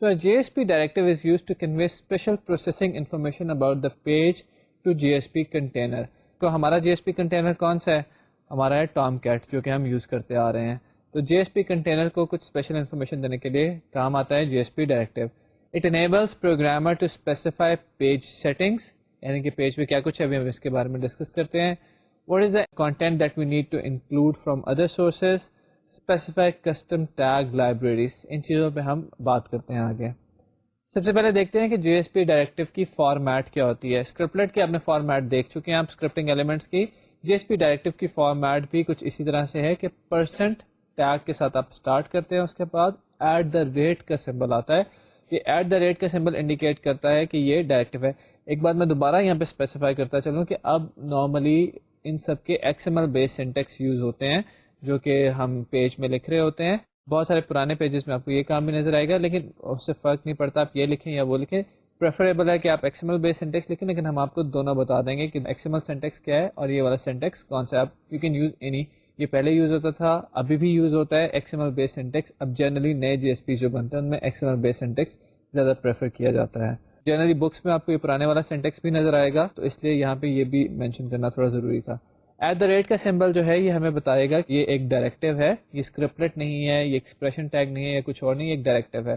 So a JSP directive is used to convey special processing information about the page to GSP container. تو ہمارا جی S پی container کون سا ہے؟ ہمارا ہے ٹام کیٹ, جو کہ ہم یوز کرتے آ رہے ہیں. تو جی ایس پی کنٹینر کو کچھ اسپیشل انفارمیشن دینے کے لیے کام آتا ہے G S P directive. It enables programmer to specify page settings, یعنی کہ پیج پہ کیا کچھ ہے ابھی ہم اس کے بارے میں ڈسکس کرتے ہیں. What is the content that we need to include from other sources, specify custom tag libraries. ان چیزوں پہ ہم بات کرتے ہیں آگے. سب سے پہلے دیکھتے ہیں کہ جی ایس پی ڈائریکٹیو کی فارمیٹ کیا ہوتی ہے. اسکرپلیٹ کی آپ نے فارمیٹ دیکھ چکے ہیں آپ, اسکرپٹنگ ایلیمنٹس کی. جی ایس پی ڈائریکٹیو کی فارمیٹ بھی کچھ اسی طرح سے ہے کہ پرسنٹ ٹیگ کے ساتھ آپ اسٹارٹ کرتے ہیں, اس کے بعد ایٹ دا ریٹ کا سمبل آتا ہے. یہ ایٹ دا ریٹ کا سمبل انڈیکیٹ کرتا ہے کہ یہ ڈائریکٹیو ہے. ایک بات میں دوبارہ یہاں پہ اسپیسیفائی کرتا چلوں کہ اب نارملی ان سب کے ایکس ایم ایل بیس سینٹیکس یوز ہوتے ہیں جو کہ ہم پیج میں لکھ رہے ہوتے ہیں. بہت سارے پرانے پیجز میں آپ کو یہ کام بھی نظر آئے گا, لیکن اس سے فرق نہیں پڑتا آپ یہ لکھیں یا وہ لکھیں. پریفریبل ہے کہ آپ ایکس ایم ایل بیس سینٹیکس لکھیں, لیکن ہم آپ کو دونوں بتا دیں گے کہ ایکس ایم ایل سینٹیکس کیا ہے اور یہ والا سینٹیکس کون سا ہے. آپ یو کین یوز اینی. یہ پہلے یوز ہوتا تھا, ابھی بھی یوز ہوتا ہے ایکس ایم ایل بیس سینٹیکس. اب جنرلی نئے جی ایس پی جو بنتے ہیں ان میں ایکس ایم ایل بیس سینٹیکس زیادہ پریفر کیا جاتا ہے. جنرلی بکس میں آپ کو یہ پرانے والا سینٹیکس بھی نظر آئے گا, تو اس لیے یہاں پہ یہ بھی مینشن کرنا تھوڑا ضروری تھا. ایٹ دا ریٹ کا سمبل جو ہے یہ ہمیں بتائے گا کہ یہ ایک ڈائریکٹیو ہے, یہ اسکرپلیٹ نہیں ہے, یہ ایکسپریشن ٹیگ نہیں ہے, یا کچھ اور نہیں, ایک ڈائریکٹیو ہے.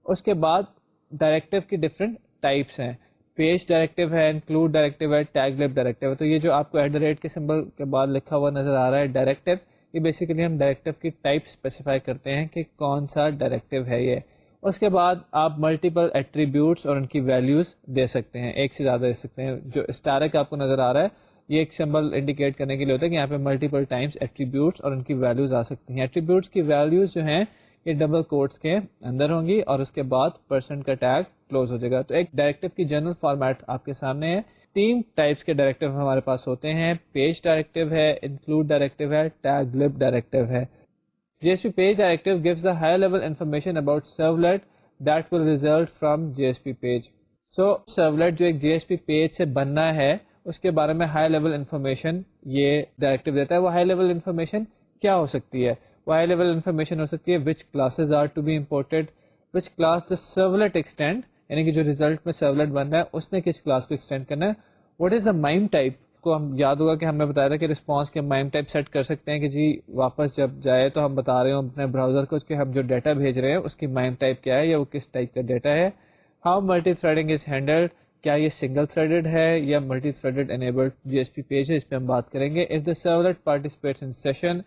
اس کے بعد ڈائریکٹیو کی ڈفرینٹ ٹائپس ہیں. پیج ڈائریکٹیو ہے, انکلوڈ ڈائریکٹیو ہے, ٹیگ لیب ڈائریکٹیو ہے. تو یہ جو آپ کو ایٹ دا ریٹ کے سمبل کے بعد لکھا ہوا نظر آ رہا ہے ڈائریکٹیو, یہ بیسیکلی ہم ڈائریکٹیو کی ٹائپ اسپیسیفائی کرتے ہیں کہ کون سا ڈائریکٹیو ہے یہ. اس کے بعد آپ ملٹیپل ایٹریبیوٹس اور ان کی ویلیوز دے سکتے ہیں, ایک سے زیادہ دے سکتے ہیں. جو اسٹارک آپ کو نظر آ رہا ہے یہ ایک سمبل انڈیکیٹ کرنے کے لیے ہوتا ہے کہ یہاں پہ ملٹیپل ٹائمس ایٹریبیوٹس اور ان کی ویلیوز آ سکتی ہیں. ایٹریبیوٹس کی ویلیوز جو ہیں یہ ڈبل کوٹس کے اندر ہوں گی اور اس کے بعد پرسنٹ کا ٹیگ کلوز ہو جائے گا. تو ایک ڈائریکٹیو کی جنرل فارمیٹ آپ کے سامنے ہے. 3 ٹائپس کے ڈائریکٹیو ہمارے پاس ہوتے ہیں, پیج ڈائریکٹیو ہے, انکلوڈ ڈائریکٹیو ہے, ٹیگ لب ڈائریکٹیو ہے. JSP page directive gives the high level information about servlet that will result from JSP page. So servlet جو ایک JSP page سے بننا ہے اس کے بارے میں ہائی لیول انفارمیشن یہ ڈائریکٹیو دیتا ہے. وہ ہائی لیول انفارمیشن کیا ہو سکتی ہے؟ وہ ہائی لیول انفارمیشن ہو سکتی ہے which classes are to be imported, which class the servlet extend, یعنی کہ جو ریزلٹ میں سرولیٹ بن رہا ہے اس نے کس کلاس کو ایکسٹینڈ کرنا ہے. What is the MIME type کو ہم یاد ہوگا کہ ہم نے بتایا تھا کہ رسپانس کے مائم ٹائپ سیٹ کر سکتے ہیں کہ جی واپس جب جائے تو ہم بتا رہے ہوں اپنے براؤزر کو کہ ہم جو ڈیٹا بھیج رہے ہیں اس کی مائم ٹائپ کیا ہے یا وہ کس ٹائپ کا ڈیٹا ہے. How multi threading is handled, کیا یہ سنگل تھریڈڈ ہے یا multi threaded enabled JSP page ہے, اس پہ ہم بات کریں گے. If the servlet participates in session,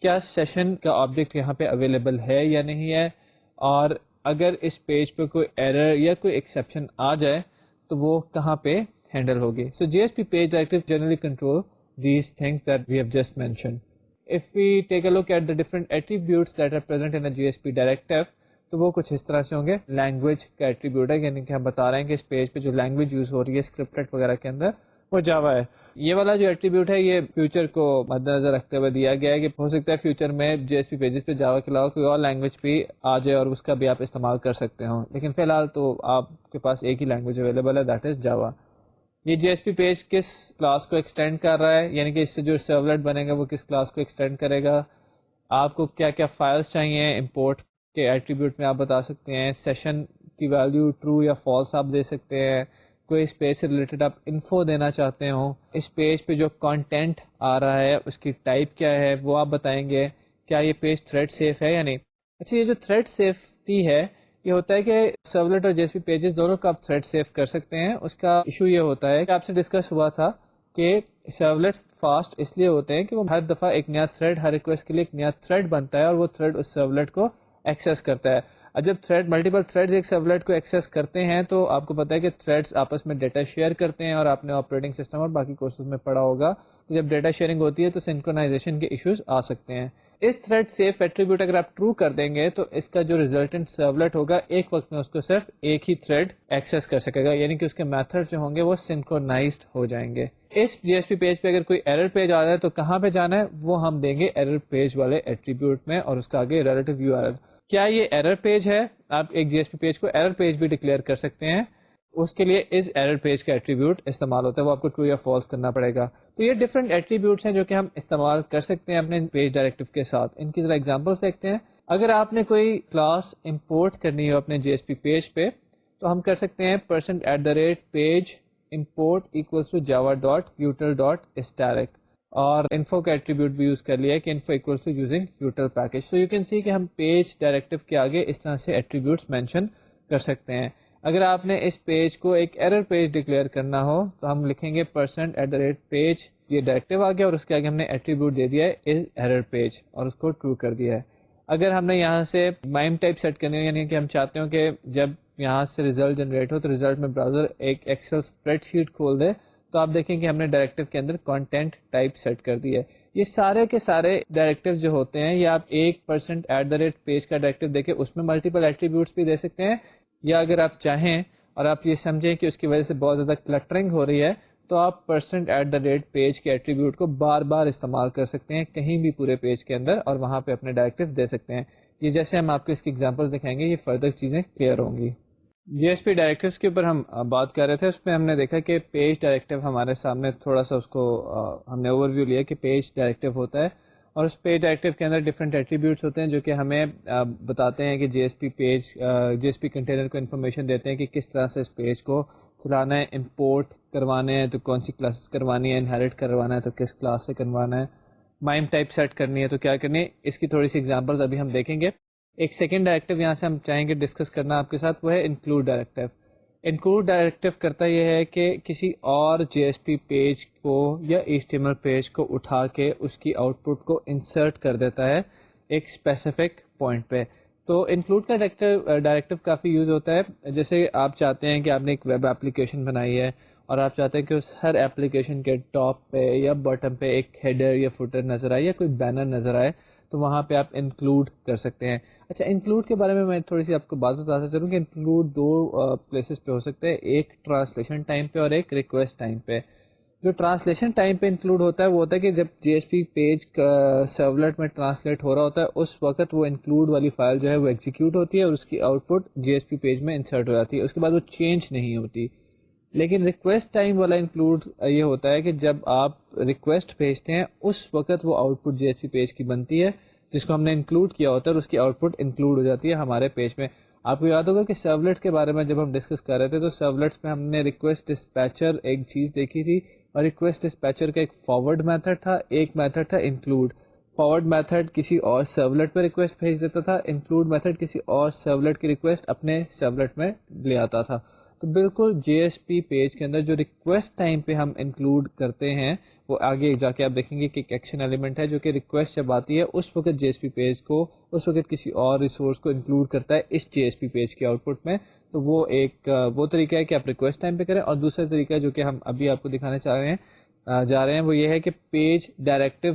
کیا سیشن کا آبجیکٹ یہاں پہ اویلیبل ہے یا نہیں ہے, اور اگر اس پیج پہ کوئی ایرر یا کوئی ایکسیپشن آ جائے تو وہ کہاں پہ ہینڈل ہوگی. سو JSP page directive generally control these things that we have just mentioned. If we take a look at the different attributes that are present in a JSP directive, تو وہ کچھ اس طرح سے ہوں گے. لینگویج کا ایٹریبیوٹ ہے, یعنی کہ ہم بتا رہے ہیں کہ اس پیج پہ جو لینگویج یوز ہو رہی ہے اسکرپٹڈ وغیرہ کے اندر وہ جاوا ہے. یہ والا جو ایٹریبیوٹ ہے یہ فیوچر کو مد نظر رکھتے ہوئے دیا گیا ہے کہ ہو سکتا ہے فیوچر میں JSP پیجز پہ جاوا کے علاوہ کوئی اور لینگویج بھی آ جائے اور اس کا بھی آپ استعمال کر سکتے ہوں, لیکن فی الحال تو آپ کے پاس ایک ہی لینگویج اویلیبل ہے, دیٹ از جاوا. یہ JSP پیج کس کلاس کو ایکسٹینڈ کر رہا ہے, یعنی کہ اس سے جو سرولیٹ بنے گا وہ کس کلاس کو ایکسٹینڈ کرے گا. آپ کو کیا کیا فائلز چاہیے امپورٹ کے ایٹریبیوٹ میں آپ بتا سکتے ہیں. سیشن کی ویلیو ٹرو یا فالس آپ دے سکتے ہیں. کوئی اس پیج سے ریلیٹڈ آپ انفو دینا چاہتے ہوں, اس پیج پہ جو کانٹینٹ آ رہا ہے اس کی ٹائپ کیا ہے وہ آپ بتائیں گے. کیا یہ پیج تھریڈ سیف ہے یا نہیں. اچھا, یہ جو تھریڈ سیفٹی ہے یہ ہوتا ہے کہ سرولیٹ اور JSP پیجز دونوں کو آپ تھریڈ سیف کر سکتے ہیں. اس کا ایشو یہ ہوتا ہے کہ آپ سے ڈسکس ہوا تھا کہ سرولیٹس فاسٹ اس لیے ہوتے ہیں کہ وہ ہر دفعہ ایک نیا تھریڈ, ہر ریکویسٹ کے لیے ایک نیا تھریڈ بنتا ہے اور وہ تھریڈ اس سرولیٹ کو ایکسیس کرتا ہے. اب جب تھریڈ ملٹیپل تھریڈز ایک سرولیٹ کو ایکسیس کرتے ہیں تو آپ کو پتہ ہے کہ تھریڈز آپس میں ڈیٹا شیئر کرتے ہیں, اور آپ نے آپریٹنگ سسٹم اور باقی کورسز میں پڑھا ہوگا کہ جب ڈیٹا شیئرنگ ہوتی ہے تو سنکرونائزیشن کے ایشوز آ سکتے ہیں. اس تھریڈ سیف ایٹریبیوٹ اگر آپ ٹرو کر دیں گے تو اس کا جو ریزلٹنٹ سرولیٹ ہوگا ایک وقت میں اس کو صرف ایک ہی تھریڈ ایکسیس کر سکے گا, یعنی کہ اس کے میتھڈ جو ہوں گے وہ سنکرونائزڈ ہو جائیں گے. اس JSP پیج پہ اگر کوئی ایرر پیج آ جائے تو کہاں پہ جانا ہے وہ ہم دیں گے ایرر پیج والے ایٹریبیوٹ میں, اور اس کا آگے ریلیٹو URL. کیا یہ ایرر پیج ہے؟ آپ ایک JSP پیج کو ایرر پیج بھی ڈکلیئر کر سکتے ہیں. اس کے لیے اس ایرر پیج کا ایٹریبیوٹ استعمال ہوتا ہے, وہ آپ کو ٹرو یا فالس کرنا پڑے گا. تو یہ ڈفرینٹ ایٹریبیوٹس ہیں جو کہ ہم استعمال کر سکتے ہیں اپنے پیج ڈائریکٹیو کے ساتھ. ان کی ذرا ایگزامپلس دیکھتے ہیں. اگر آپ نے کوئی کلاس امپورٹ کرنی ہو اپنے JSP پیج پہ تو ہم کر سکتے ہیں %page import equals to java.util.static, اور انفو کا ایٹریبیوٹ بھی یوز کر لیا ہے کہ info equals to using util package. So you can see کہ ہم پیج ڈائریکٹیو کے آگے اس طرح سے ایٹریبیوٹس مینشن کر سکتے ہیں. اگر آپ نے اس پیج کو ایک ایرر پیج ڈکلیئر کرنا ہو تو ہم لکھیں گے %page, یہ ڈائریکٹیو آ گیا اور اس کے آگے ہم نے ایٹریبیوٹ دے دیا ہے از ایرر پیج اور اس کو ٹرو کر دیا ہے. اگر ہم نے یہاں سے مائم ٹائپ سیٹ کرنی ہو, یعنی کہ ہم چاہتے ہوں کہ جب یہاں سے ریزلٹ جنریٹ ہو تو ریزلٹ میں براؤزر ایک ایکسل اسپریڈ شیٹ کھول دے, تو آپ دیکھیں کہ ہم نے ڈائریکٹیو کے اندر کانٹینٹ ٹائپ سیٹ کر دی ہے. یہ سارے کے سارے ڈائریکٹیو جو ہوتے ہیں یا آپ ایک %page کا ڈائریکٹیو دے کے اس میں ملٹیپل ایٹریبیوٹس بھی دے سکتے ہیں, یا اگر آپ چاہیں اور آپ یہ سمجھیں کہ اس کی وجہ سے بہت زیادہ کلٹرنگ ہو رہی ہے تو آپ %page کے ایٹریبیوٹ کو بار بار استعمال کر سکتے ہیں کہیں بھی پورے پیج کے اندر, اور وہاں پہ اپنے ڈائریکٹیو دے سکتے ہیں. یہ جیسے ہم آپ کو اس کی ایگزامپل دکھائیں گے یہ فردر چیزیں کلیئر ہوں گی. JSP ڈائریکٹیوز کے اوپر ہم بات کر رہے تھے, اس پہ ہم نے دیکھا کہ پیج ڈائریکٹیو ہمارے سامنے تھوڑا سا اس کو ہم نے اوور ویو لیا کہ پیج ڈائریکٹیو ہوتا ہے, اور اس پیج ڈائریکٹیو کے اندر ڈفرینٹ ایٹریبیوٹس ہوتے ہیں جو کہ ہمیں بتاتے ہیں کہ JSP کنٹینر کو انفارمیشن دیتے ہیں کہ کس طرح سے اس پیج کو چلانا ہے. امپورٹ کروانے ہیں تو کون سی کلاسز کروانی ہے, انہیرٹ کروانا ہے تو کس کلاس سے کروانا ہے, مائم ٹائپ سیٹ کرنی ہے تو کیا کرنی ہے. اس کی تھوڑی سی ایگزامپلز ابھی ہم دیکھیں گے. ایک سیکنڈ ڈائریکٹیو یہاں سے ہم چاہیں گے ڈسکس کرنا آپ کے ساتھ, وہ ہے انکلوڈ ڈائریکٹیو. انکلوڈ ڈائریکٹیو کرتا یہ ہے کہ کسی اور جی ایس پی پیج کو یا HTML پیج کو اٹھا کے اس کی آؤٹ پٹ کو انسرٹ کر دیتا ہے ایک اسپیسیفک پوائنٹ پہ. تو انکلوڈ کا ڈائریکٹیو کافی یوز ہوتا ہے. جیسے آپ چاہتے ہیں کہ آپ نے ایک ویب اپلیکیشن بنائی ہے اور آپ چاہتے ہیں کہ اس ہر اپلیکیشن کے ٹاپ پہ یا باٹم پہ ایک ہیڈر یا فوٹر نظر آئے یا کوئی بینر نظر آئے, تو وہاں پہ آپ انکلوڈ کر سکتے ہیں. اچھا, انکلوڈ کے بارے میں تھوڑی سی آپ کو بات بتاتا چلوں کہ انکلوڈ دو پلیسز پہ ہو سکتے ہیں, ایک ٹرانسلیشن ٹائم پہ اور ایک ریکویسٹ ٹائم پہ. جو ٹرانسلیشن ٹائم پہ انکلوڈ ہوتا ہے وہ ہوتا ہے کہ جب جی ایس پی پیج سرولٹ میں ٹرانسلیٹ ہو رہا ہوتا ہے اس وقت وہ انکلوڈ والی فائل جو ہے وہ ایگزیکیوٹ ہوتی ہے اور اس کی آؤٹ پٹ جی ایس پی پیج میں انسرٹ ہو جاتی ہے, اس کے بعد وہ چینج نہیں ہوتی. لیکن ریکویسٹ ٹائم والا انکلوڈ یہ ہوتا ہے کہ جب آپ ریکویسٹ بھیجتے ہیں اس وقت وہ آؤٹ پٹ جی ایس پی پیج کی بنتی ہے جس کو ہم نے انکلوڈ کیا ہوتا ہے اور اس کی آؤٹ پٹ انکلوڈ ہو جاتی ہے ہمارے پیج میں. آپ کو یاد ہوگا کہ سرولیٹس کے بارے میں جب ہم ڈسکس کر رہے تھے تو سرولیٹس میں ہم نے ریکویسٹ ڈسپیچر ایک چیز دیکھی تھی, اور ریکویسٹ ڈسپیچر کا ایک فارورڈ میتھڈ تھا, ایک میتھڈ تھا انکلوڈ. فارورڈ میتھڈ کسی اور سرولیٹ پہ ریکویسٹ بھیج دیتا تھا, انکلوڈ میتھڈ کسی اور سرولیٹ کی ریکویسٹ اپنے سرولیٹ میں لے آتا تھا. تو بالکل جی ایس پی پیج کے اندر جو ریکویسٹ ٹائم پہ ہم انکلوڈ کرتے ہیں وہ آگے جا کے آپ دیکھیں گے کہ ایک ایکشن ایلیمنٹ ہے جو کہ ریکویسٹ جب آتی ہے اس وقت جی ایس پی پیج کو اس وقت کسی اور ریسورس کو انکلوڈ کرتا ہے اس جی ایس پی پیج کی آؤٹ پٹ میں. تو وہ ایک وہ طریقہ ہے کہ آپ ریکویسٹ ٹائم پہ کریں. اور دوسرا طریقہ جو کہ ہم ابھی آپ کو دکھانے جا رہے ہیں وہ یہ ہے کہ پیج ڈائریکٹیو,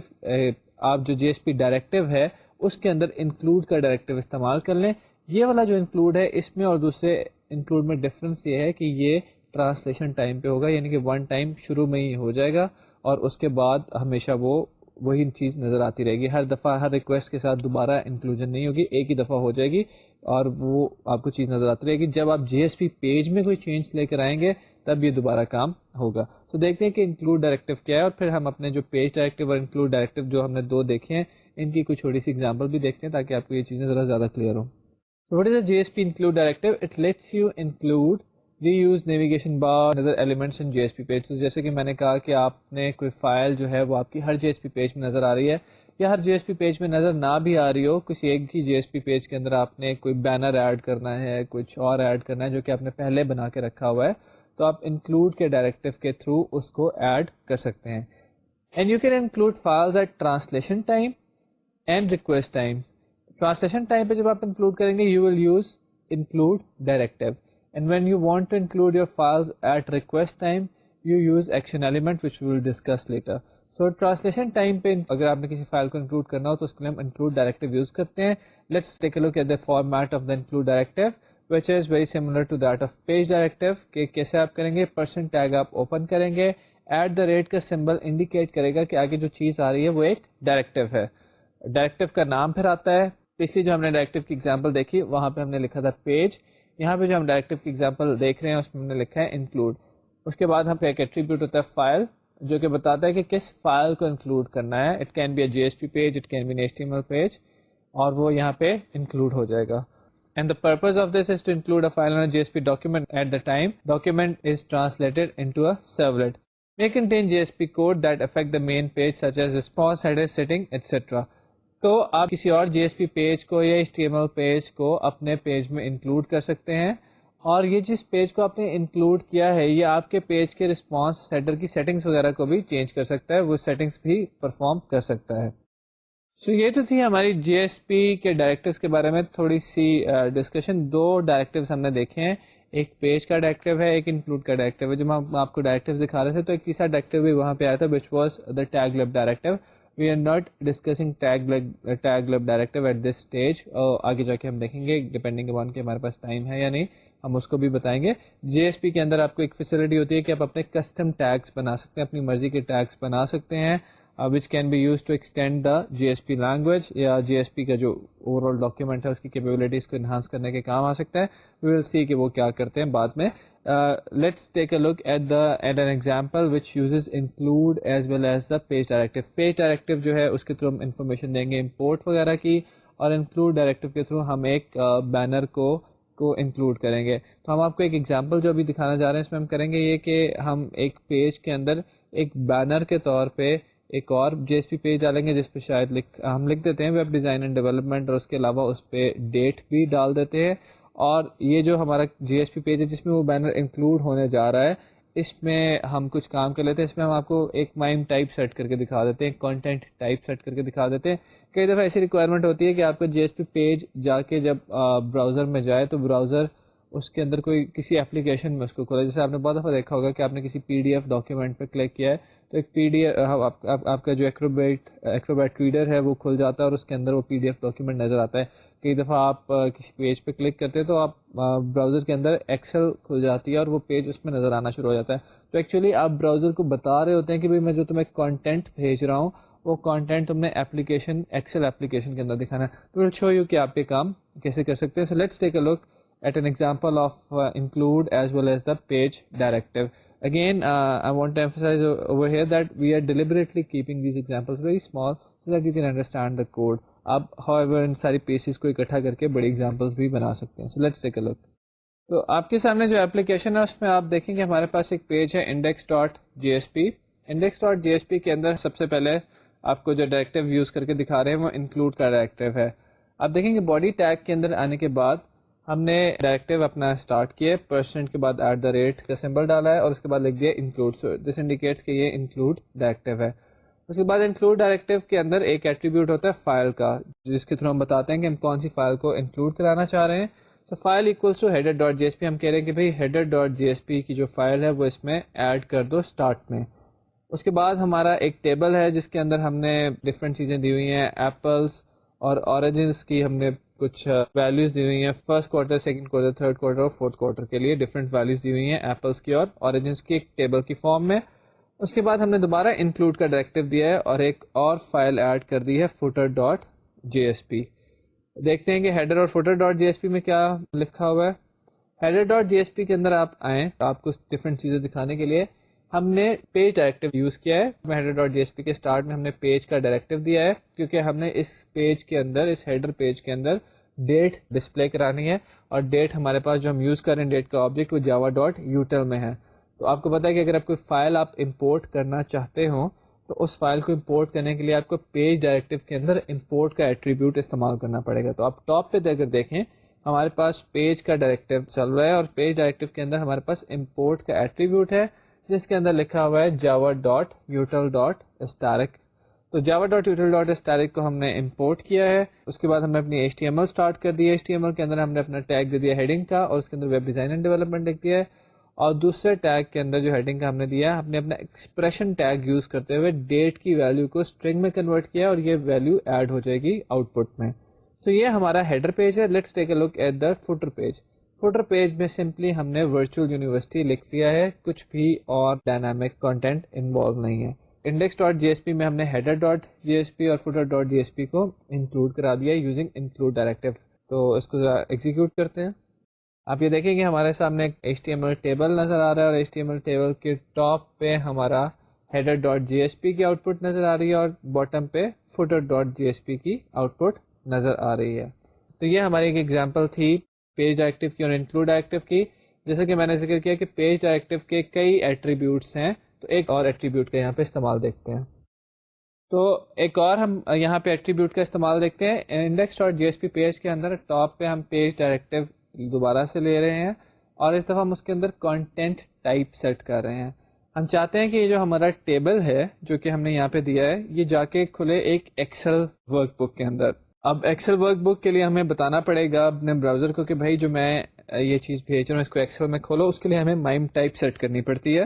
آپ جو جی ایس پی ڈائریکٹیو ہے اس کے اندر انکلوڈ کا ڈائریکٹیو استعمال کر لیں. یہ والا جو انکلوڈ ہے اس میں اور دوسرے انکلوڈ میں ڈفرینس یہ ہے کہ یہ ٹرانسلیشن ٹائم پہ ہوگا, یعنی کہ ون ٹائم شروع میں ہی ہو جائے گا اور اس کے بعد ہمیشہ وہی چیز نظر آتی رہے گی. ہر دفعہ ہر ریکویسٹ کے ساتھ دوبارہ انکلوژن نہیں ہوگی, ایک ہی دفعہ ہو جائے گی اور وہ آپ کو چیز نظر آتی رہے گی. جب آپ جی ایس پی پیج میں کوئی چینج لے کر آئیں گے تب یہ دوبارہ کام ہوگا. تو دیکھتے ہیں کہ انکلوڈ ڈائریکٹیو کیا ہے اور پھر ہم اپنے جو پیج ڈائریکٹیو اور انکلوڈ ڈائریکٹیو جو ہم نے دو دیکھے ہیں ان کی کوئی چھوٹی سی ایگزامپل بھی دیکھتے ہیں تاکہ آپ کو یہ چیزیں ذرا زیادہ کلیئر ہوں. So what is a JSP include directive? It lets you include reuse navigation bar and other elements in JSP page. تو جیسے کہ میں نے کہا کہ آپ نے کوئی فائل جو ہے وہ آپ کی ہر JSP پیج میں نظر آ رہی ہے یا ہر JSP پیج میں نظر نہ بھی آ رہی ہو, کسی ایک ہی JSP پیج کے اندر آپ نے کوئی بینر ایڈ کرنا ہے, کچھ اور ایڈ کرنا ہے جو کہ آپ نے پہلے بنا کے رکھا ہوا ہے, تو آپ انکلوڈ کے ڈائریکٹیو کے تھرو اس کو ایڈ کر سکتے ہیں. And you can include files at translation time and request time. Translation time پہ جب آپ انکلوڈ کریں گے you will use include directive, and when you want to include your files at request time you use action element which we will discuss later. So translation time پہ اگر آپ نے کسی فائل کو انکلوڈ کرنا ہو تو اس کے لیے ہم انکلوڈ ڈائریکٹیو یوز کرتے ہیں. Let's take a look at the format of the include directive which is very similar to that of page directive. کہ کیسے آپ کریں گے, پرسنٹ ٹیگ آپ اوپن کریں گے, ایٹ دا ریٹ کا سمبل انڈیکیٹ کرے گا کہ آگے جو چیز آ رہی ہے وہ ایک ڈائریکٹیو ہے. ڈائریکٹیو کا نام پھر آتا ہے, پچھلی جو ہم نے ڈائریکٹیو کی ایگزامپل دیکھی وہاں پہ ہم نے لکھا تھا پیج, یہاں پہ جو ہم ڈائریکٹیو کی ایگزامپل دیکھ رہے ہیں اس میں ہم نے لکھا ہے انکلوڈ. اس کے بعد ہم پہ ایک ایٹریبیوٹ ہوتا ہے فائل جو کہ بتاتا ہے کہ کس فائل کو انکلوڈ کرنا ہے. It can be a J S P page, it can be an HTML page, اور وہ یہاں پہ انکلوڈ ہو جائے گا. And the purpose of this is to include a file on a JSP document at the time document is translated into a servlet. May contain JSP code that affect the main page such as response, header, setting, etc. تو آپ کسی اور جی S P page کو یا HTML page کو اپنے page میں include کر سکتے ہیں, اور یہ جس پیج کو آپ نے انکلوڈ کیا ہے یہ آپ کے پیج کے رسپانس ہیڈر کی سیٹنگز وغیرہ کو بھی چینج کر سکتا ہے, وہ سیٹنگز بھی پرفارم کر سکتا ہے. سو یہ تو تھی ہماری جی ایس پی کے ڈائریکٹیوز کے بارے میں تھوڑی سی ڈسکشن. دو ڈائریکٹیوز ہم نے دیکھے ہیں, ایک پیج کا ڈائریکٹیو ہے, ایک انکلوڈ کا ڈائریکٹیو ہے. جب ہم آپ کو ڈائریکٹیوز دکھا رہے تھے تو ایک تیسرا ڈائریکٹیو بھی وہاں پہ آیا تھا which was the tag lib directive. We are not discussing tag lib directive at this stage. آگے جا کے ہم دیکھیں گے ڈپینڈنگ اپون کہ ہمارے پاس ٹائم ہے یا نہیں, ہم اس کو بھی بتائیں گے. جی ایس پی کے اندر آپ کو ایک فیسلٹی ہوتی ہے کہ آپ اپنے کسٹم ٹیگس بنا سکتے ہیں, اپنی مرضی کے ٹیگس بنا سکتے ہیں which can be used to extend the GSP language, یا GSP کا جو اوور آل ڈاکیومنٹ ہے اس کی کیپیبلٹیز کو انہانس کرنے کے کام آ سکتا ہے. we will see کہ وہ کیا کرتے ہیں بعد میں. let's take a look at an example which uses include as well as the page directive. page directive جو ہے اس کے تھرو ہم انفارمیشن دیں گے امپورٹ وغیرہ کی, اور انکلوڈ ڈائریکٹیو کے تھرو ہم ایک بینر کو انکلوڈ کریں گے. تو ہم آپ کو ایک ایگزامپل جو ابھی دکھانا جا رہے ہیں اس میں ہم کریں گے یہ کہ ہم ایک پیج کے اندر ایک بینر کے طور پہ ایک اور جی ایس پی پیج ڈالیں گے جس پہ شاید ہم لکھ دیتے ہیں ویب ڈیزائن اینڈ ڈیولپمنٹ, اور اس کے علاوہ اس پہ ڈیٹ بھی ڈال دیتے ہیں, اور یہ جو ہمارا جی ایس پی پیج ہے جس میں وہ بینر انکلوڈ ہونے جا رہا ہے، اس میں ہم کچھ کام کر لیتے ہیں. اس میں ہم آپ کو ایک مائم ٹائپ سیٹ کر کے دکھا دیتے ہیں، کانٹینٹ ٹائپ سیٹ کر کے دکھا دیتے ہیں. کئی دفعہ ایسی ریکوائرمنٹ ہوتی ہے کہ آپ کا جی ایس پی پیج جا کے جب براؤزر میں جائے تو براؤزر اس کے اندر کوئی کسی اپلیکیشن میں اس کو کھولا. جیسے آپ نے بہت دفعہ دیکھا ہوگا کہ آپ نے کسی پی ڈی ایف ڈاکیومنٹ پہ کلک کیا ہے تو ایک پی ڈی ایف آپ کا جو ایکروبیٹ ریڈر ہے وہ کھل جاتا ہے اور اس کے اندر وہ پی ڈی ایف ڈاکیومنٹ نظر آتا ہے. کئی دفعہ آپ کسی پیج پہ کلک کرتے ہیں تو آپ براؤزر کے اندر ایکسل کھل جاتی ہے اور وہ پیج اس میں نظر آنا شروع ہو جاتا ہے. تو ایکچولی آپ براؤزر کو بتا رہے ہوتے ہیں کہ بھائی میں جو تمہیں کانٹینٹ بھیج رہا ہوں وہ کانٹینٹ تم نے ایپلیکیشن ایکسل ایپلیکیشن کے اندر دکھانا ہے. تو ول شو یو کہ آپ یہ کام کیسے کر سکتے ہیں. So let's take a look at an example of include as well as the page directive. Again, I want to emphasize over here that we are deliberately keeping these examples very small so that you can understand the code. آپ however ان ساری pieces کو اکٹھا کر کے بڑی examples بھی بنا سکتے ہیں. So let's take a look. تو آپ کے سامنے جو اپلیکیشن ہے اس میں آپ دیکھیں گے ہمارے پاس ایک پیج ہے index.jsp. index.jsp کے اندر سب سے پہلے آپ کو جو ڈائریکٹیو یوز کر کے دکھا رہے ہیں وہ انکلوڈ کا ڈائریکٹیو ہے. آپ دیکھیں گے باڈی ٹیگ کے اندر آنے کے بعد ہم نے ڈائریکٹیو اپنا اسٹارٹ کیا، پرسنٹ کے بعد @ کا سمبل ڈالا ہے اور اس کے بعد لکھ دیا انکلوڈ. سو دس انڈیکیٹس کہ یہ انکلوڈ ڈائریکٹیو ہے. اس کے بعد انکلوڈ ڈائریکٹیو کے اندر ایک ایٹریبیوٹ ہوتا ہے فائل کا، جس کے تھرو ہم بتاتے ہیں کہ ہم کون سی فائل کو انکلوڈ کرانا چاہ رہے ہیں. تو فائل ایکولس ٹو header.jsp. ہم کہہ رہے ہیں کہ بھائی header.jsp کی جو فائل ہے وہ اس میں ایڈ کر دو اسٹارٹ میں. اس کے بعد ہمارا ایک ٹیبل ہے جس کے اندر ہم نے ڈفرینٹ چیزیں دی ہوئی ہیں، ایپلس اور اوریجنس کی ہم نے کچھ ویلیوز دی ہوئی ہیں، first quarter, second quarter, third quarter اور فورتھ کوارٹر کے لیے ڈفرینٹ ویلیوز دی ہوئی ہیں ایپلس کی اور اوریجنس کی ایک ٹیبل کی فارم میں. اس کے بعد ہم نے دوبارہ انکلوڈ کا ڈائریکٹیو دیا ہے اور ایک اور فائل ایڈ کر دی ہے footer.jsp. دیکھتے ہیں کہ ہیڈر اور footer.jsp میں کیا لکھا ہوا ہے. header.jsp کے اندر آپ آئیں، آپ کو ڈفرینٹ چیزیں دکھانے کے لیے ہم نے پیج ڈائریکٹیو یوز کیا ہے. header.jsp کے اسٹارٹ میں ہم نے پیج کا ڈائریکٹیو دیا ہے کیونکہ ہم نے اس پیج کے اندر، اس ہیڈر پیج کے اندر ڈیٹ ڈسپلے کرانی ہے اور ڈیٹ ہمارے پاس جو ہم یوز کر رہے ہیں ڈیٹ کا آبجیکٹ وہ java.util میں ہے. تو آپ کو پتا ہے کہ اگر آپ کوئی فائل آپ امپورٹ کرنا چاہتے ہوں تو اس فائل کو امپورٹ کرنے کے لیے آپ کو پیج ڈائریکٹیو کے اندر امپورٹ کا ایٹریبیوٹ استعمال کرنا پڑے گا. تو آپ ٹاپ پہ اگر دیکھیں ہمارے پاس پیج کا ڈائریکٹیو چل رہا ہے اور پیج ڈائریکٹیو کے اندر ہمارے پاس امپورٹ کا ایٹریبیوٹ ہے جس کے اندر لکھا ہوا ہے java.util.static. تو java.util.static کو ہم نے امپورٹ کیا ہے. اس کے بعد ہم نے اپنی HTML اسٹارٹ کر دی ہے. HTML کے اندر ہم نے اپنا ٹیگ دے دیا ہیڈنگ کا اور اس کے اندر ویب ڈیزائن اینڈ ڈیولپمنٹ لکھ دیا ہے. اور دوسرے ٹیگ کے اندر جو ہیڈنگ کا ہم نے دیا ہے ہم نے اپنا ایکسپریشن ٹیگ یوز کرتے ہوئے ڈیٹ کی ویلیو کو اسٹرنگ میں کنورٹ کیا اور یہ ویلیو ایڈ ہو جائے گی آؤٹ پٹ میں. سو یہ ہمارا ہیڈر پیج ہے. Let's take a look at the footer page. Footer page میں سمپلی ہم نے ورچوئل یونیورسٹی لکھ دیا ہے، کچھ بھی اور ڈائنامک کنٹینٹ انوالو نہیں ہے. index.jsp میں ہم نے header.jsp اور footer.jsp کو انکلوڈ کرا دیا یوزنگ انکلوڈ ڈائریکٹیو. تو اس کو ایگزیکیوٹ کرتے ہیں. آپ یہ دیکھیں کہ ہمارے سامنے ایک HTML ٹیبل نظر آ رہا ہے اور HTML ٹیبل کے ٹاپ پہ ہمارا header.jsp کی آؤٹ پٹ نظر آ رہی ہے اور باٹم پہ footer.jsp کی آؤٹ پٹ نظر آ رہی ہے. تو یہ ہماری ایک ایگزامپل تھی پیج ڈائریکٹیو کی اور انکلوڈ ڈائریکٹیو کی. جیسا کہ میں نے ذکر کیا کہ پیج ڈائریکٹیو کے کئی ایٹریبیوٹس ہیں، تو ایک اور ایٹریبیوٹ کا یہاں پہ استعمال دیکھتے ہیں. تو ایک اور ہم یہاں پہ ایٹریبیوٹ کا استعمال دیکھتے ہیں. index.jsp پیج کے اندر ٹاپ پہ ہم پیج ڈائریکٹیو دوبارہ سے لے رہے ہیں اور اس دفعہ ہم اس کے اندر کانٹینٹ ٹائپ سیٹ کر رہے ہیں. ہم چاہتے ہیں کہ یہ جو ہمارا ٹیبل ہے جو کہ ہم نے یہاں پہ دیا ہے یہ جا کے کھلے ایک ایکسل ورک بک کے اندر. اب ایکسل ورک بک کے لیے ہمیں بتانا پڑے گا اپنے براؤزر کو کہ بھائی جو میں یہ چیز بھیج رہا ہوں اس کو ایکسل میں کھولو. اس کے لیے ہمیں مائم ٹائپ سیٹ کرنی پڑتی ہے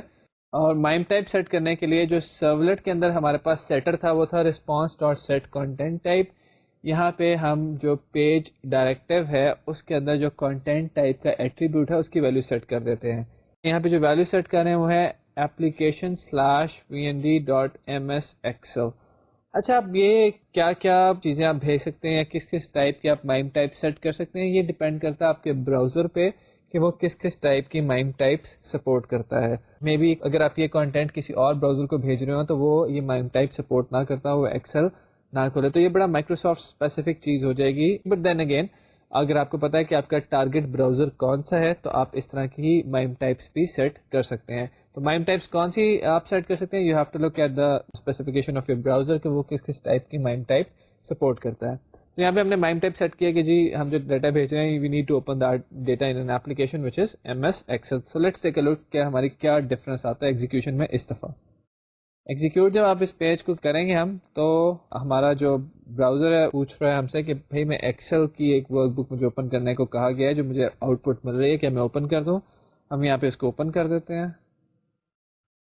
اور مائم ٹائپ سیٹ کرنے کے لیے جو سرولیٹ کے اندر ہمارے پاس سیٹر تھا وہ تھا response.setContentType. یہاں پہ ہم جو پیج ڈائریکٹیو ہے اس کے اندر جو کانٹینٹ ٹائپ کا ایٹریبیوٹ ہے اس کی ویلیو سیٹ کر دیتے ہیں. یہاں پہ جو ویلیو سیٹ کر رہے ہیں وہ ہے application/vnd.msexcel. اچھا اب یہ کیا کیا چیزیں آپ بھیج سکتے ہیں یا کس کس ٹائپ کی آپ مائم ٹائپ سیٹ کر سکتے ہیں، یہ ڈپینڈ کرتا ہے آپ کے براؤزر پہ کہ وہ کس کس ٹائپ کی مائم ٹائپس سپورٹ کرتا ہے. مے بی اگر آپ یہ کانٹینٹ کسی اور براؤزر کو بھیج رہے ہو تو وہ یہ مائم ٹائپ سپورٹ نہ کرتا وہ ایکسل نہ کھولے، تو یہ بڑا مائکروسافٹ اسپیسیفک چیز ہو جائے گی. بٹ دین اگین اگر آپ کو پتا ہے کہ آپ کا ٹارگیٹ براؤزر کون سا ہے تو آپ اس طرح کی مائم ٹائپس بھی سیٹ کر سکتے ہیں. تو مائم ٹائپس کون سی آپ سیٹ کر سکتے ہیں، you have to look at the specification of your browser کہ وہ کس کس ٹائپ کی مائم ٹائپ سپورٹ کرتا ہے. تو یہاں پہ ہم نے مائم ٹائپ سیٹ کیا کہ جی ہم جو ڈیٹا بھیج رہے ہیں we need to open that data in an application which is MS Excel. So let's take a look کہ ہماری کیا ڈفرینس آتا ہے ایگزیکیوشن میں اس دفعہ. ایگزیکیوٹ جب آپ اس پیج کو کریں گے ہم تو ہمارا جو براؤزر ہے پوچھ رہا ہے ہم سے کہ بھائی میں ایکسل کی ایک ورک بک مجھے اوپن کرنے کو کہا گیا ہے جو مجھے آؤٹ پٹ مل رہی ہے کہ میں اوپن کر دوں. ہم یہاں پہ اس کو اوپن کر دیتے ہیں.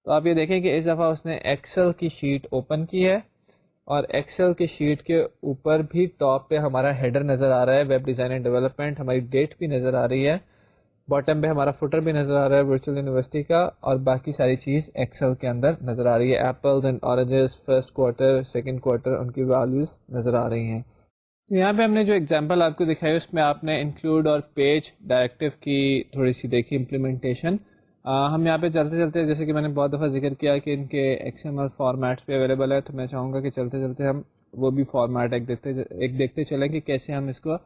تو آپ یہ دیکھیں کہ اس دفعہ اس نے ایکسل کی شیٹ اوپن کی ہے اور ایکسل کی شیٹ کے اوپر بھی ٹاپ پہ ہمارا ہیڈر نظر آ رہا ہے ویب ڈیزائن اینڈ ڈیولپمنٹ, ہماری ڈیٹ بھی نظر آ رہی ہے, باٹم پہ ہمارا فوٹر بھی نظر آ رہا ہے ورچوئل یونیورسٹی کا, اور باقی ساری چیز ایکسل کے اندر نظر آ رہی ہے. Apples and oranges first quarter second quarter ان کی ویلیوز نظر آ رہی ہیں. تو یہاں پہ ہم نے جو ایگزامپل آپ کو دکھائی اس میں آپ نے انکلوڈ اور پیج ڈائریکٹیو کی تھوڑی سی دیکھی امپلیمنٹیشن. ہم یہاں پہ چلتے چلتے جیسے کہ میں نے بہت دفعہ ذکر کیا کہ ان کے XML فارمیٹس پہ اویلیبل ہے, تو میں چاہوں گا کہ چلتے چلتے ہم وہ بھی فارمیٹ ایک دیکھتے چلیں کہ کیسے ہم اس کو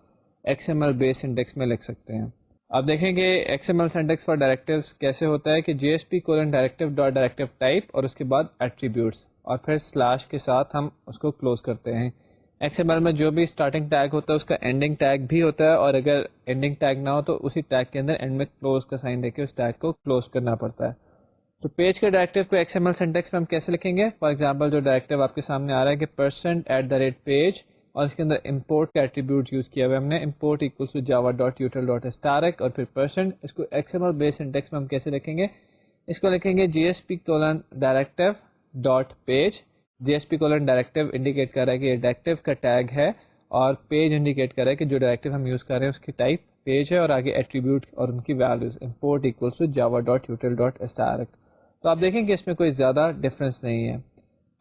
XML بیس انڈیکس میں لکھ سکتے ہیں. آپ دیکھیں کہ XML سینٹیکس فار ڈائریکٹیوز کیسے ہوتا ہے کہ JSP::directive ٹائپ اور اس کے بعد ایٹریبیوٹس اور پھر سلیش کے ساتھ ہم اس کو کلوز کرتے ہیں. XML میں جو بھی اسٹارٹنگ ٹیگ ہوتا ہے اس کا اینڈنگ ٹیگ بھی ہوتا ہے, اور اگر اینڈنگ ٹیگ نہ ہو تو اسی ٹیگ کے اندر اینڈ میں کلوز کا سائن دے کے اس ٹیگ کو کلوز کرنا پڑتا ہے. تو پیج کے ڈائریکٹیو کو XML سینٹیکس میں ہم کیسے لکھیں گے؟ فار ایگزامپل جو ڈائریکٹیو آپ کے سامنے آ رہا ہے کہ %@page اور اس کے اندر امپورٹ کا ایٹریبیوٹ یوز کیا ہوا ہے ہم نے, import equals to java.util.static اور پھر %. اس کو XML بیس سینٹیکس میں ہم کیسے لکھیں گے؟ اس کو لکھیں گے JSP::directive.page. JSP::directive انڈیکیٹ کر رہا ہے کہ یہ ڈائریکٹیو کا ٹیگ ہے, اور پیج انڈیکیٹ کر رہا ہے کہ جو ڈائریکٹیو ہم یوز کر رہے ہیں اس کی ٹائپ پیج ہے, اور آگے ایٹریبیوٹ اور ان کی values import equals to java.util.static. تو آپ دیکھیں کہ اس میں کوئی زیادہ ڈفرینس نہیں ہے.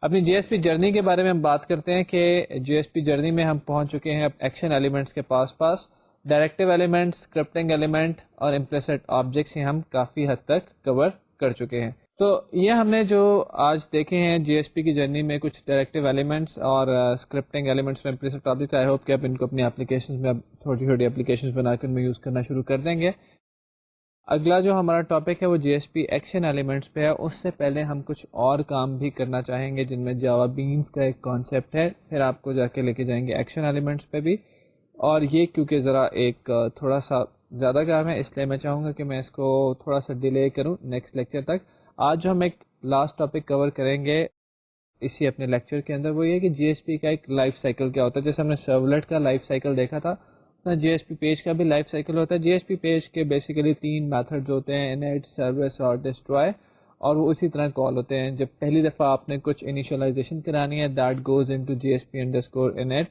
اپنی JSP جرنی کے بارے میں ہم بات کرتے ہیں کہ JSP جرنی میں ہم پہنچ چکے ہیں ایکشن ایلیمنٹس کے پاس ڈائریکٹیو ایلیمنٹ, اسکرپٹنگ ایلیمنٹ اور امپلیسٹ آبجیکٹس ہم کافی حد تک کور کر چکے ہیں. تو یہ ہم نے جو آج دیکھے ہیں JSP کی جرنی میں کچھ ڈائریکٹیو ایلیمنٹس اور اسکرپٹنگ ایلیمنٹس اور امپلیسٹ آبجیکٹ. آئی ہوپ کہ آپ ان کو اپنی اپلیکیشنز میں اب چھوٹی چھوٹی اپلیکیشنز بنا کر میں یوز کرنا شروع کر دیں گے. اگلا جو ہمارا ٹاپک ہے وہ JSP ایکشن ایلیمنٹس پہ ہے. اس سے پہلے ہم کچھ اور کام بھی کرنا چاہیں گے جن میں جاوا بینس کا ایک کانسیپٹ ہے, پھر آپ کو جا کے لے کے جائیں گے ایکشن ایلیمنٹس پہ بھی. اور یہ کیونکہ ذرا ایک تھوڑا سا زیادہ کام ہے اس لیے میں چاہوں گا کہ میں اس کو تھوڑا سا ڈیلے کروں نیکسٹ لیکچر تک. آج جو ہم ایک لاسٹ ٹاپک کور کریں گے اسی اپنے لیکچر کے اندر وہ یہ کہ JSP کا ایک لائف سائیکل کیا ہوتا ہے. جیسے ہم نے سرولٹ کا لائف سائیکل دیکھا تھا, JSP پیج کا بھی لائف سائیکل ہوتا ہے. JSP پیج کے بیسیکلی 3 میتھڈ جو ہوتے ہیں, init, service اور destroy, اور وہ اسی طرح کال ہوتے ہیں. جب پہلی دفعہ آپ نے کچھ انیشلائزیشن کرانی ہے that goes into JSP_init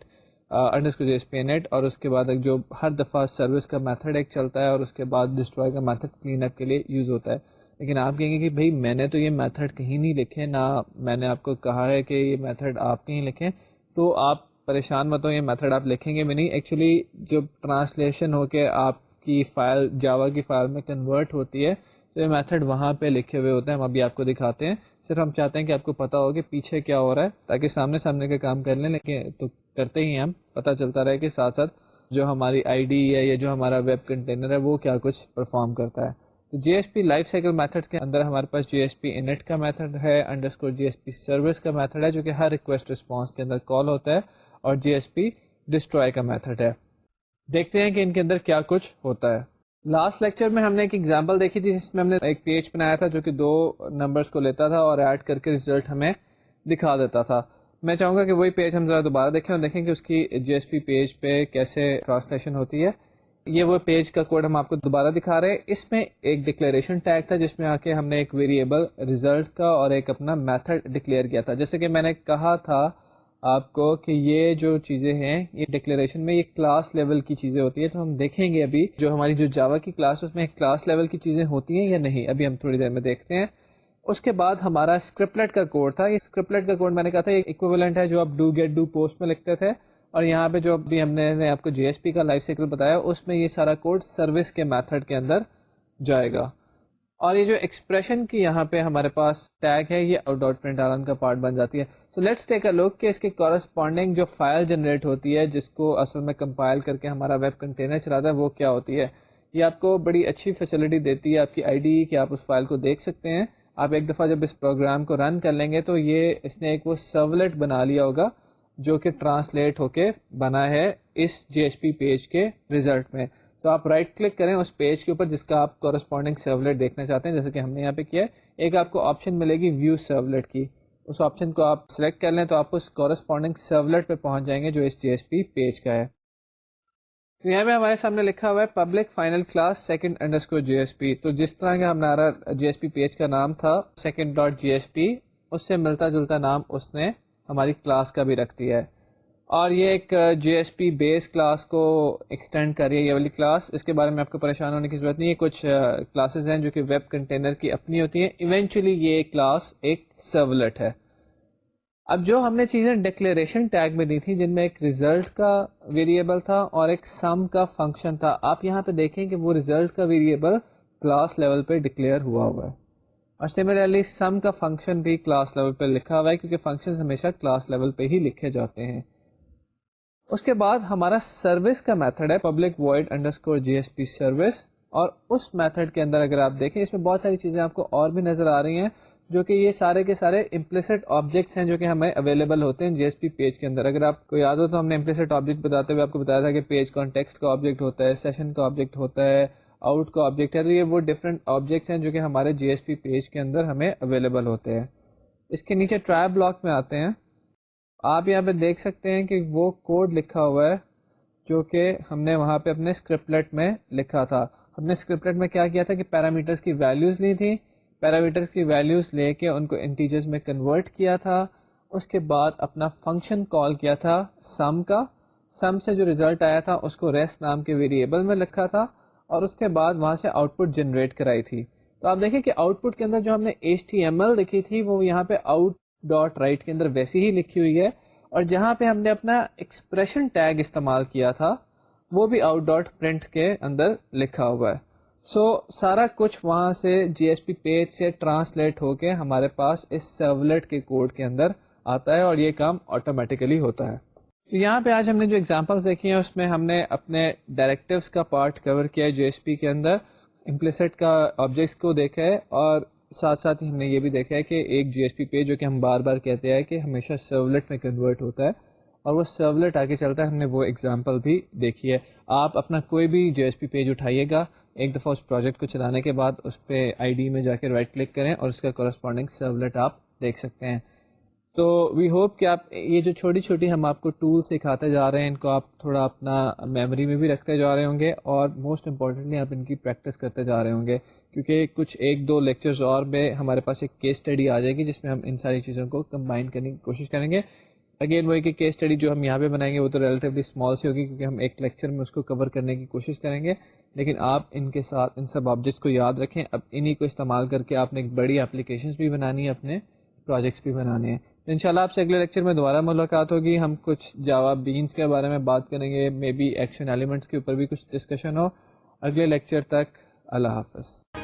اور اس کے بعد جو ہر دفعہ سروس کا میتھڈ ایک چلتا ہے اور اس کے بعد destroy کا میتھڈ کلین اپ کے لیے یوز ہوتا ہے. لیکن آپ کہیں گے کہ بھائی میں نے تو یہ میتھڈ کہیں نہیں لکھے, نہ میں نے آپ کو کہا ہے کہ یہ میتھڈ آپ کہیں لکھیں. تو آپ پریشان مت ہو, یہ میتھڈ آپ لکھیں گے بھی نہیں. ایکچولی جب ٹرانسلیشن ہو کے آپ کی فائل جاوا کی فائل میں کنورٹ ہوتی ہے تو یہ میتھڈ وہاں پہ لکھے ہوئے ہوتے ہیں. ہم ابھی آپ کو دکھاتے ہیں, صرف ہم چاہتے ہیں کہ آپ کو پتہ ہو کہ پیچھے کیا ہو رہا ہے تاکہ سامنے کا کام کر لیں. لیکن تو کرتے ہی ہم پتہ چلتا رہے کہ ساتھ ساتھ جو ہماری ID ہے یا جو ہمارا ویب کنٹینر ہے وہ کیا کچھ پرفارم کرتا ہے. تو JSP لائف سائیکل میتھڈس کے اندر ہمارے پاس JSP init کا میتھڈ ہے, _JSP سروس کا میتھڈ ہے جو کہ ہر ریکویسٹ رسپانس کے اندر کال ہوتا ہے, اور JSP destroy کا میتھڈ ہے. دیکھتے ہیں کہ ان کے اندر کیا کچھ ہوتا ہے. لاسٹ لیکچر میں ہم نے ایک ایگزامپل دیکھی تھی جس میں ہم نے ایک پیج بنایا تھا جو کہ 2 نمبرز کو لیتا تھا اور ایڈ کر کے رزلٹ ہمیں دکھا دیتا تھا. میں چاہوں گا کہ وہی پیج ہم ذرا دوبارہ دیکھیں اور دیکھیں کہ اس کی JSP پیج پہ کیسے ٹرانسلیشن ہوتی ہے. یہ وہ پیج کا کوڈ ہم آپ کو دوبارہ دکھا رہے ہیں. اس میں ایک ڈکلیریشن ٹیگ تھا جس میں آ کے ہم نے ایک ویریبل رزلٹ کا اور ایک اپنا میتھڈ ڈکلیئر کیا تھا. جیسے کہ میں نے کہا تھا آپ کو کہ یہ جو چیزیں ہیں یہ ڈکلیریشن میں یہ کلاس لیول کی چیزیں ہوتی ہیں. تو ہم دیکھیں گے ابھی جو ہماری جو جاوا کی کلاس اس میں کلاس لیول کی چیزیں ہوتی ہیں یا نہیں, ابھی ہم تھوڑی دیر میں دیکھتے ہیں. اس کے بعد ہمارا اسکرپلیٹ کا کوڈ تھا. یہ اسکرپلیٹ کا کوڈ میں نے کہا تھا ایکویولنٹ ہے جو آپ ڈو گیٹ ڈو پوسٹ میں لکھتے تھے, اور یہاں پہ جو ابھی ہم نے آپ کو JSP کا لائف سائیکل بتایا اس میں یہ سارا کوڈ سروس کے میتھڈ کے اندر جائے گا. اور یہ جو ایکسپریشن کی یہاں پہ ہمارے پاس ٹیگ ہے یہ .println کا پارٹ بن جاتی ہے. سو لیٹس ٹیک اے لک کہ اس کے کورسپونڈنگ جو فائل جنریٹ ہوتی ہے جس کو اصل میں کمپائل کر کے ہمارا ویب کنٹینر چلاتا ہے وہ کیا ہوتی ہے. یہ آپ کو بڑی اچھی فیسلٹی دیتی ہے آپ کی ID کہ آپ اس فائل کو دیکھ سکتے ہیں. آپ ایک دفعہ جب اس پروگرام کو رن کر لیں گے تو یہ اس نے ایک وہ سرولٹ بنا لیا ہوگا جو کہ ٹرانسلیٹ ہو کے بنا ہے اس جی ایس پی پیج کے ریزلٹ میں. تو آپ رائٹ کلک کریں اس پیج کے اوپر جس کا آپ کورسپونڈنگ سرولیٹ دیکھنا چاہتے ہیں, جیسے کہ ہم نے یہاں پہ کیا ہے. ایک آپ کو آپشن ملے گی ویو سرولیٹ کی, اس آپشن کو آپ سلیکٹ کر لیں تو آپ اس کورسپونڈنگ سرولیٹ پہ پہنچ جائیں گے جو اس جی ایس پی پیج کا ہے. تو یہاں پہ ہمارے سامنے لکھا ہوا ہے public final class second underscore G S P. تو جس طرح کا ہمارا جی ایس پی پیج کا نام تھا سیکنڈ ڈاٹ جی ایس پی, اس سے ملتا جلتا نام اس نے ہماری کلاس کا بھی رکھ دیا ہے. اور یہ ایک جی ایس پی بیس کلاس کو ایکسٹینڈ کر رہی ہے یہ والی کلاس. اس کے بارے میں آپ کو پریشان ہونے کی ضرورت نہیں ہے. کچھ کلاسز ہیں جو کہ ویب کنٹینر کی اپنی ہوتی ہیں. ایونچولی یہ کلاس ایک سرولیٹ ہے. اب جو ہم نے چیزیں ڈکلیریشن ٹیگ میں دی تھی جن میں ایک ریزلٹ کا ویریبل تھا اور ایک سم کا فنکشن تھا, آپ یہاں پہ دیکھیں کہ وہ ریزلٹ کا ویریبل کلاس لیول پہ ڈکلیئر ہوا ہوا ہے, اور سملرلی سم کا فنکشن بھی کلاس لیول پہ لکھا ہوا ہے کیونکہ فنکشن ہمیشہ کلاس لیول پہ ہی لکھے جاتے ہیں. اس کے بعد ہمارا سروس کا میتھڈ ہے public void underscore G S P service, اور اس میتھڈ کے اندر اگر آپ دیکھیں اس میں بہت ساری چیزیں آپ کو اور بھی نظر آ رہی ہیں جو کہ یہ سارے کے سارے امپلیسٹ آبجیکٹس ہیں جو کہ ہمیں اویلیبل ہوتے ہیں جی ایس پی پیج کے اندر. اگر آپ کو یاد ہو تو ہم نے امپلیسٹ آبجیکٹ بتاتے ہوئے آپ کو بتایا تھا کہ پیج کانٹیکسٹ کا آبجیکٹ ہوتا ہے, سیشن کا آبجیکٹ ہوتا ہے, آؤٹ کا آبجیکٹ ہے. تو یہ وہ ڈفرینٹ آبجیکٹس ہیں جو کہ ہمارے جی ایس پی پیج کے اندر ہمیں اویلیبل ہوتے ہیں. اس کے نیچے ٹرائی بلاک میں آتے ہیں. آپ یہاں پہ دیکھ سکتے ہیں کہ وہ کوڈ لکھا ہوا ہے جو کہ ہم نے وہاں پہ اپنے اسکرپٹلیٹ میں لکھا تھا. ہم نے اسکرپٹلیٹ میں کیا کیا تھا کہ پیرامیٹرس کی ویلیوز لی تھی, پیرامیٹر کی ویلیوز لے کے ان کو انٹیجرز میں کنورٹ کیا تھا. اس کے بعد اپنا فنکشن کال کیا تھا سم کا, سم سے جو ریزلٹ آیا تھا اس کو ریسٹ نام کے ویریبل میں لکھا تھا, اور اس کے بعد وہاں سے آؤٹ پٹ جنریٹ کرائی تھی. تو آپ دیکھیں کہ آؤٹ پٹ کے اندر جو ہم نے HTML لکھی تھی وہ یہاں پہ آؤٹ ڈاٹ رائٹ کے اندر ویسی ہی لکھی ہوئی ہے, اور جہاں پہ ہم نے اپنا ایکسپریشن ٹیگ استعمال کیا تھا وہ بھی آؤٹ ڈاٹ پرنٹ کے اندر لکھا ہوا ہے. سو سارا کچھ وہاں سے جی ایس پی پیج سے ٹرانسلیٹ ہو کے ہمارے پاس اس سرولیٹ کے کوڈ کے اندر آتا ہے, اور یہ کام آٹومیٹیکلی ہوتا ہے. تو یہاں پہ آج ہم نے جو ایگزامپلس دیکھی ہیں اس میں ہم نے اپنے ڈائریکٹیوز کا پارٹ کور کیا ہے جی ایس پی کے اندر, امپلیسٹ کا آبجیکٹس کو دیکھا ہے, اور ساتھ ساتھ ہی ہم نے یہ بھی دیکھا ہے کہ ایک جی ایس پی پیج جو کہ ہم بار بار کہتے ہیں کہ ہمیشہ سرولیٹ میں کنورٹ ہوتا ہے, اور وہ سرولیٹ آگے چلتا ہے. ہم نے وہ ایگزامپل بھی دیکھی ہے. آپ اپنا کوئی بھی جی ایس پی پیج اٹھائیے گا, ایک دفعہ اس پروجیکٹ کو چلانے کے بعد اس پہ آئی ڈی میں جا کے رائٹ کلک کریں اور اس کا کورسپونڈنگ سرولیٹ آپ دیکھ سکتے ہیں. تو وی ہوپ کہ آپ یہ جو چھوٹی چھوٹی ہم آپ کو ٹول سکھاتے جا رہے ہیں ان کو آپ تھوڑا اپنا میموری میں بھی رکھتے جا رہے ہوں گے, اور موسٹ امپورٹنٹلی آپ ان کی پریکٹس کرتے جا رہے ہوں گے, کیونکہ کچھ ایک دو لیکچرز اور میں ہمارے پاس ایک کیس اسٹڈی آ جائے گی جس میں ہم ان ساری چیزوں کو کمبائن کرنے کی کوشش کریں گے. اگین وہی کہ کیس اسٹڈی جو ہم یہاں پہ بنائیں گے وہ تو ریلیٹیولی اسمال سی ہوگی کیونکہ ہم ایک لیکچر میں اس کو کور کرنے کی کوشش کریں گے, لیکن آپ ان کے ساتھ ان سب آبجیکٹس کو یاد رکھیں. اب انہی کو استعمال کر کے آپ نے ایک بڑی اپلیکیشنز بھی بنانی ہے, اپنے پروجیکٹس بھی بنانے ہیں. انشاءاللہ آپ سے اگلے لیکچر میں دوبارہ ملاقات ہوگی. ہم کچھ جاوا بینس کے بارے میں بات کریں گے, مے بی ایکشن ایلیمنٹس کے اوپر بھی کچھ ڈسکشن ہو. اگلے لیکچر تک اللہ حافظ.